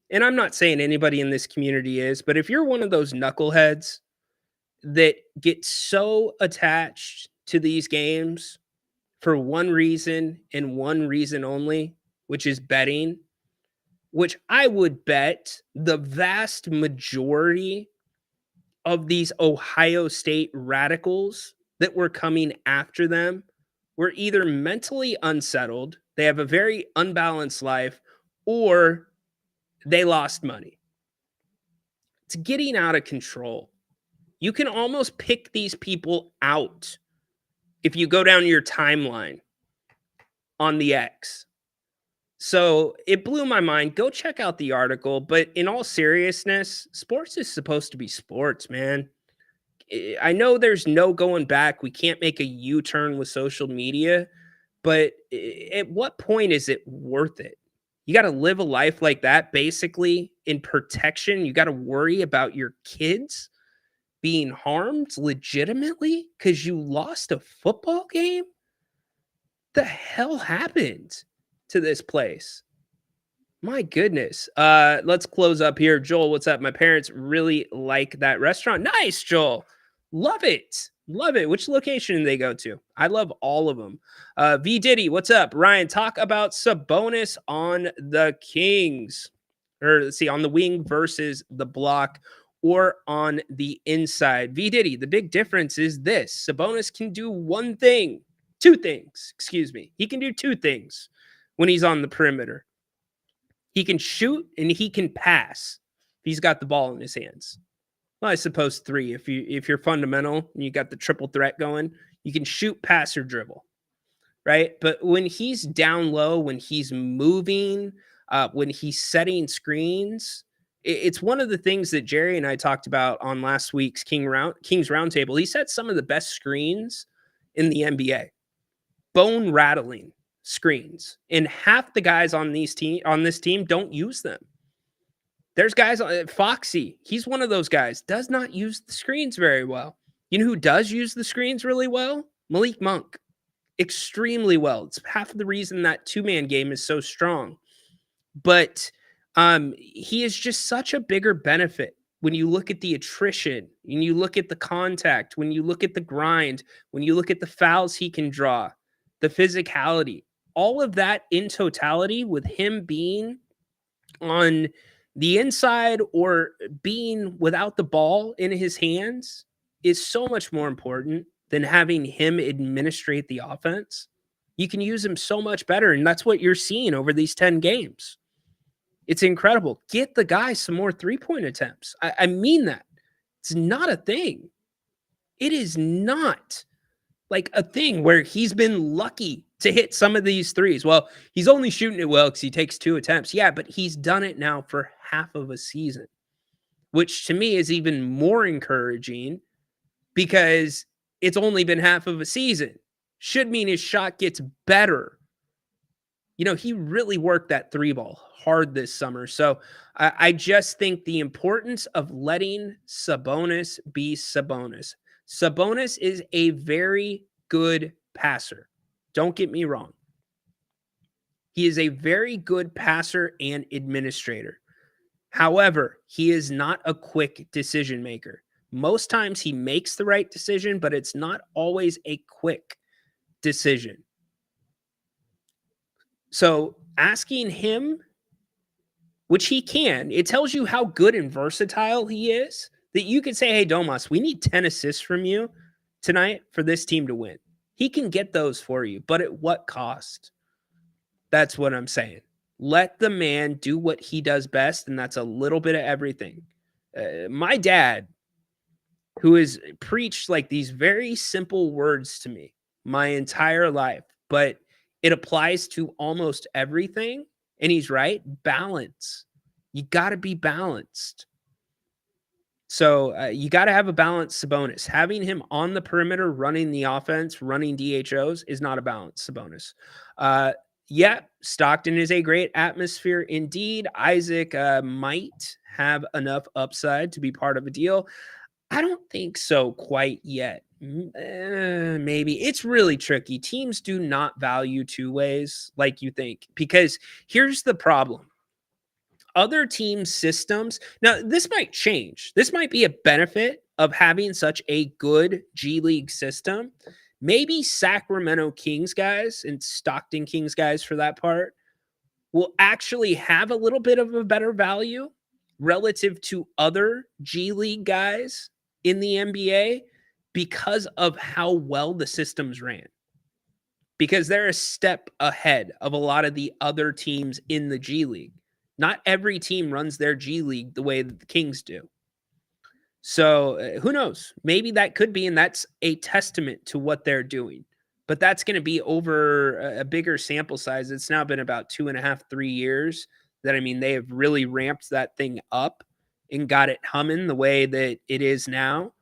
and I'm not saying anybody in this community is, but if you're one of those knuckleheads that get so attached to these games for one reason and one reason only, which is betting, which I would bet the vast majority of these Ohio State radicals that were coming after them were either mentally unsettled, they have a very unbalanced life, or they lost money. It's getting out of control. You can almost pick these people out if you go down your timeline on the X. So it blew my mind. Go check out the article. But in all seriousness, sports is supposed to be sports, man. I know there's no going back. We can't make a U-turn with social media. But at what point is it worth it? You got to live a life like that, basically in protection. You got to worry about your kids being harmed legitimately because you lost a football game? The hell happened to this place? My goodness. Let's close up here. Joel, what's up? My parents really like that restaurant. Nice, Joel. Love it. Love it. Which location do they go to? I love all of them. V Diddy, what's up? Ryan, talk about Sabonis on the Kings. Or let's see, on the wing versus the block or on the inside. V Diddy, the big difference is this. Sabonis can do two things. He can do 2 things when he's on the perimeter. He can shoot and he can pass if he's got the ball in his hands. Well, I suppose 3 if you're fundamental and you got the triple threat going, you can shoot, pass, or dribble, right? But when he's down low, when he's moving, when he's setting screens, it's one of the things that Jerry and I talked about on last week's Kings Roundtable. He set some of the best screens in the NBA, bone rattling screens, and half the guys on this team don't use them. There's guys, Foxy, he's one of those guys, does not use the screens very well. You know who does use the screens really well? Malik Monk. Extremely well. It's half of the reason that 2-man game is so strong. But he is just such a bigger benefit when you look at the attrition, when you look at the contact, when you look at the grind, when you look at the fouls he can draw, the physicality, all of that in totality with him being on the inside or being without the ball in his hands is so much more important than having him administrate the offense. You can use him so much better, and that's what you're seeing over these 10 games. It's incredible. Get the guy some more three-point attempts. I mean that. It's not a thing. It is not like a thing where he's been lucky to hit some of these threes. Well, he's only shooting it well because he takes 2 attempts. Yeah, but he's done it now for half of a season, which to me is even more encouraging because it's only been half of a season. Should mean his shot gets better. You know, he really worked that 3-ball hard this summer. So I just think the importance of letting Sabonis be Sabonis. Sabonis is a very good passer. Don't get me wrong. He is a very good passer and administrator. However, he is not a quick decision maker. Most times he makes the right decision, but it's not always a quick decision. So asking him, which he can, it tells you how good and versatile he is, that you can say, hey, Domas, we need 10 assists from you tonight for this team to win. He can get those for you, but at what cost? That's what I'm saying. Let the man do what he does best, and that's a little bit of everything. My dad, who has preached like these very simple words to me my entire life, but it applies to almost everything. And he's right. Balance. You got to be balanced. So you got to have a balanced Sabonis. Having him on the perimeter, running the offense, running DHOs is not a balanced Sabonis. Yeah, Stockton is a great atmosphere indeed. Isaac might have enough upside to be part of a deal. I don't think so quite yet. Maybe. It's really tricky. Teams do not value two ways like you think, because here's the problem. Other teams' systems, now this might change. This might be a benefit of having such a good G League system. Maybe Sacramento Kings guys and Stockton Kings guys, for that part, will actually have a little bit of a better value relative to other G League guys in the NBA because of how well the systems ran. Because they're a step ahead of a lot of the other teams in the G League. Not every team runs their G League the way that the Kings do. So who knows? Maybe that could be, and that's a testament to what they're doing. But that's going to be over a bigger sample size. It's now been about 2.5, 3 years that, I mean, they have really ramped that thing up and got it humming the way that it is now.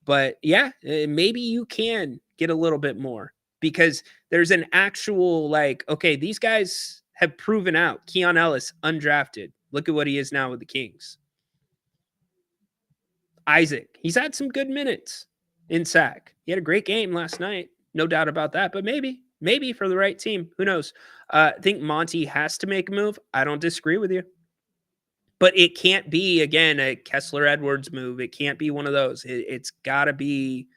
But yeah, maybe you can get a little bit more because there's an actual, like, okay, these guys have proven out. Keon Ellis, undrafted. Look at what he is now with the Kings. Isaac, he's had some good minutes in SAC. He had a great game last night. No doubt about that. But maybe for the right team. Who knows? I think Monty has to make a move. I don't disagree with you. But it can't be, again, a Kessler Edwards move. It can't be one of those. It's got to be.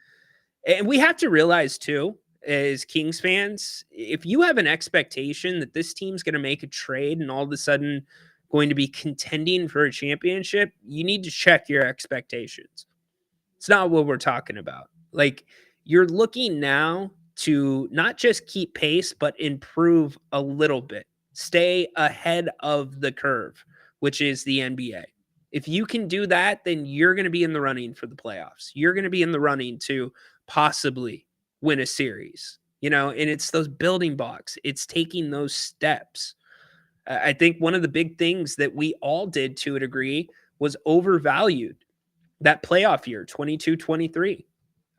And we have to realize, too, as Kings fans, if you have an expectation that this team's going to make a trade and all of a sudden going to be contending for a championship, you need to check your expectations. It's not what we're talking about. Like, you're looking now to not just keep pace, but improve a little bit. Stay ahead of the curve, which is the NBA. If you can do that, then you're going to be in the running for the playoffs. You're going to be in the running to possibly win a series, you know, and it's those building blocks. It's taking those steps. I think one of the big things that we all did to a degree was overvalued that playoff year, 22-23.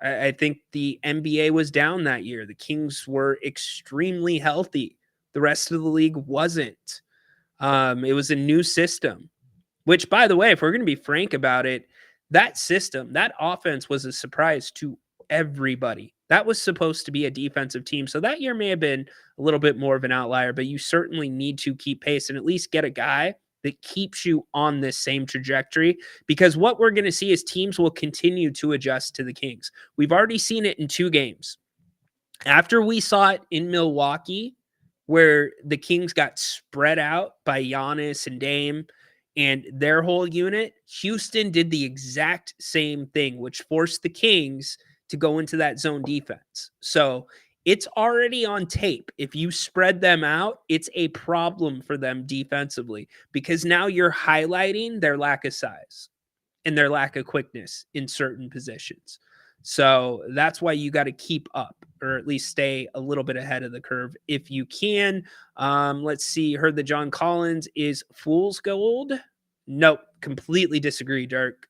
I think the NBA was down that year. The Kings were extremely healthy. The rest of the league wasn't. It was a new system, which, by the way, if we're going to be frank about it, that system, that offense was a surprise to everybody. That was supposed to be a defensive team. So that year may have been a little bit more of an outlier, but you certainly need to keep pace and at least get a guy that keeps you on this same trajectory, because what we're going to see is teams will continue to adjust to the Kings. We've already seen it in 2 games. After we saw it in Milwaukee, where the Kings got spread out by Giannis and Dame and their whole unit, Houston did the exact same thing, which forced the Kings to go into that zone defense. So it's already on tape. If you spread them out, it's a problem for them defensively, because now you're highlighting their lack of size and their lack of quickness in certain positions. So that's why you got to keep up, or at least stay a little bit ahead of the curve if you can. Let's see. Heard that John Collins is fool's gold. Nope. Completely disagree, Dirk.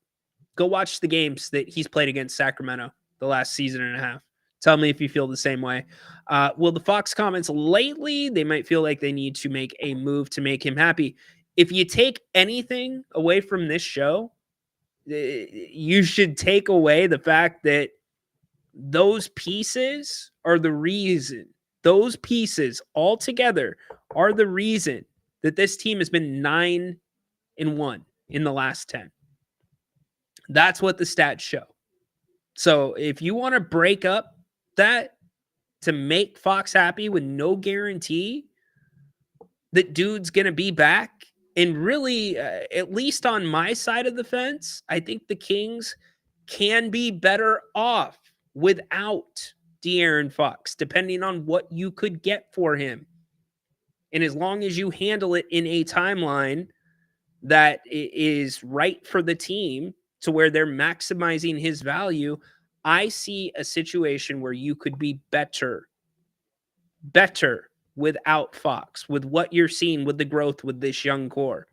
Go watch the games that he's played against Sacramento the last season and a half. Tell me if you feel the same way. Well, the Fox comments lately, they might feel like they need to make a move to make him happy. If you take anything away from this show, you should take away the fact that those pieces are the reason. Those pieces all together are the reason that this team has been 9-1 in the last 10. That's what the stats show. So if you want to break up that to make Fox happy with no guarantee that dude's going to be back, and really, at least on my side of the fence, I think the Kings can be better off without De'Aaron Fox, depending on what you could get for him. And as long as you handle it in a timeline that is right for the team to where they're maximizing his value, I see a situation where you could be better without Fox, with what you're seeing with the growth with this young core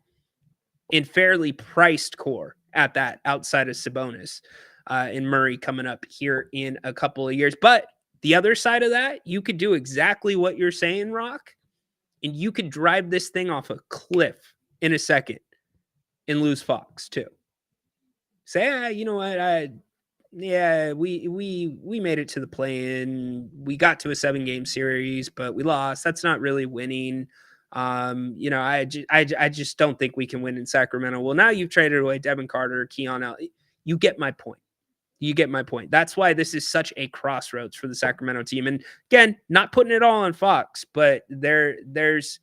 and fairly priced core at that, outside of Sabonis and Murray coming up here in a couple of years. But the other side of that, you could do exactly what you're saying, Rock, and you could drive this thing off a cliff in a second and lose Fox too. Say, you know what, we made it to the play-in. We got to a 7-game series, but we lost. That's not really winning. I just don't think we can win in Sacramento. Well, now you've traded away Devin Carter, Keon Allen. You get my point. That's why this is such a crossroads for the Sacramento team. And again, not putting it all on Fox, but there's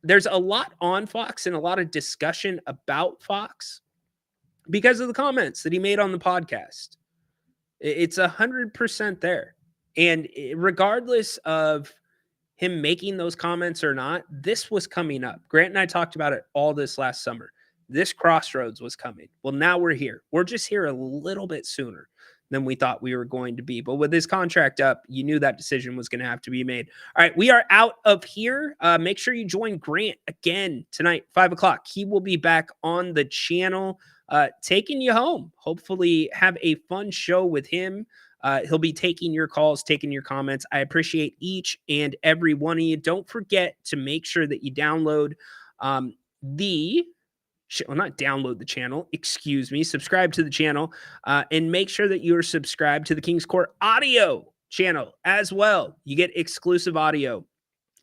a lot on Fox and a lot of discussion about Fox because of the comments that he made on the podcast. It's 100% there. And regardless of him making those comments or not, this was coming up. Grant and I talked about it all this last summer. This crossroads was coming. Well, now we're here. We're just here a little bit sooner than we thought we were going to be. But with his contract up, you knew that decision was going to have to be made. All right, we are out of here. Make sure you join Grant again tonight, 5 o'clock. He will be back on the channel, taking you home. Hopefully have a fun show with him. He'll be taking your calls, taking your comments. I appreciate each and every one of you. Don't forget to make sure that you download not download the channel, subscribe to the channel, and make sure that you're subscribed to the King's Court audio channel as well. You get exclusive audio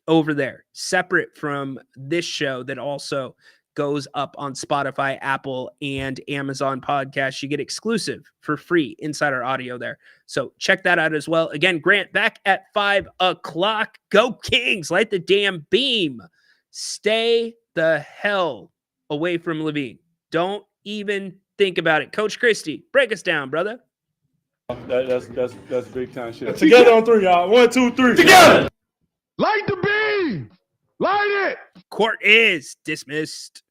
over there, separate from this show that also goes up on Spotify, Apple, and Amazon podcasts. You get exclusive for free insider audio there. So check that out as well. Again, Grant back at 5 o'clock. Go Kings, light the damn beam. Stay the hell away from Levine. Don't even think about it. Coach Christie, break us down, brother. That's big time shit. Together on 3, y'all. 1, 2, 3. Together! Light the beam! Light it! Court is dismissed.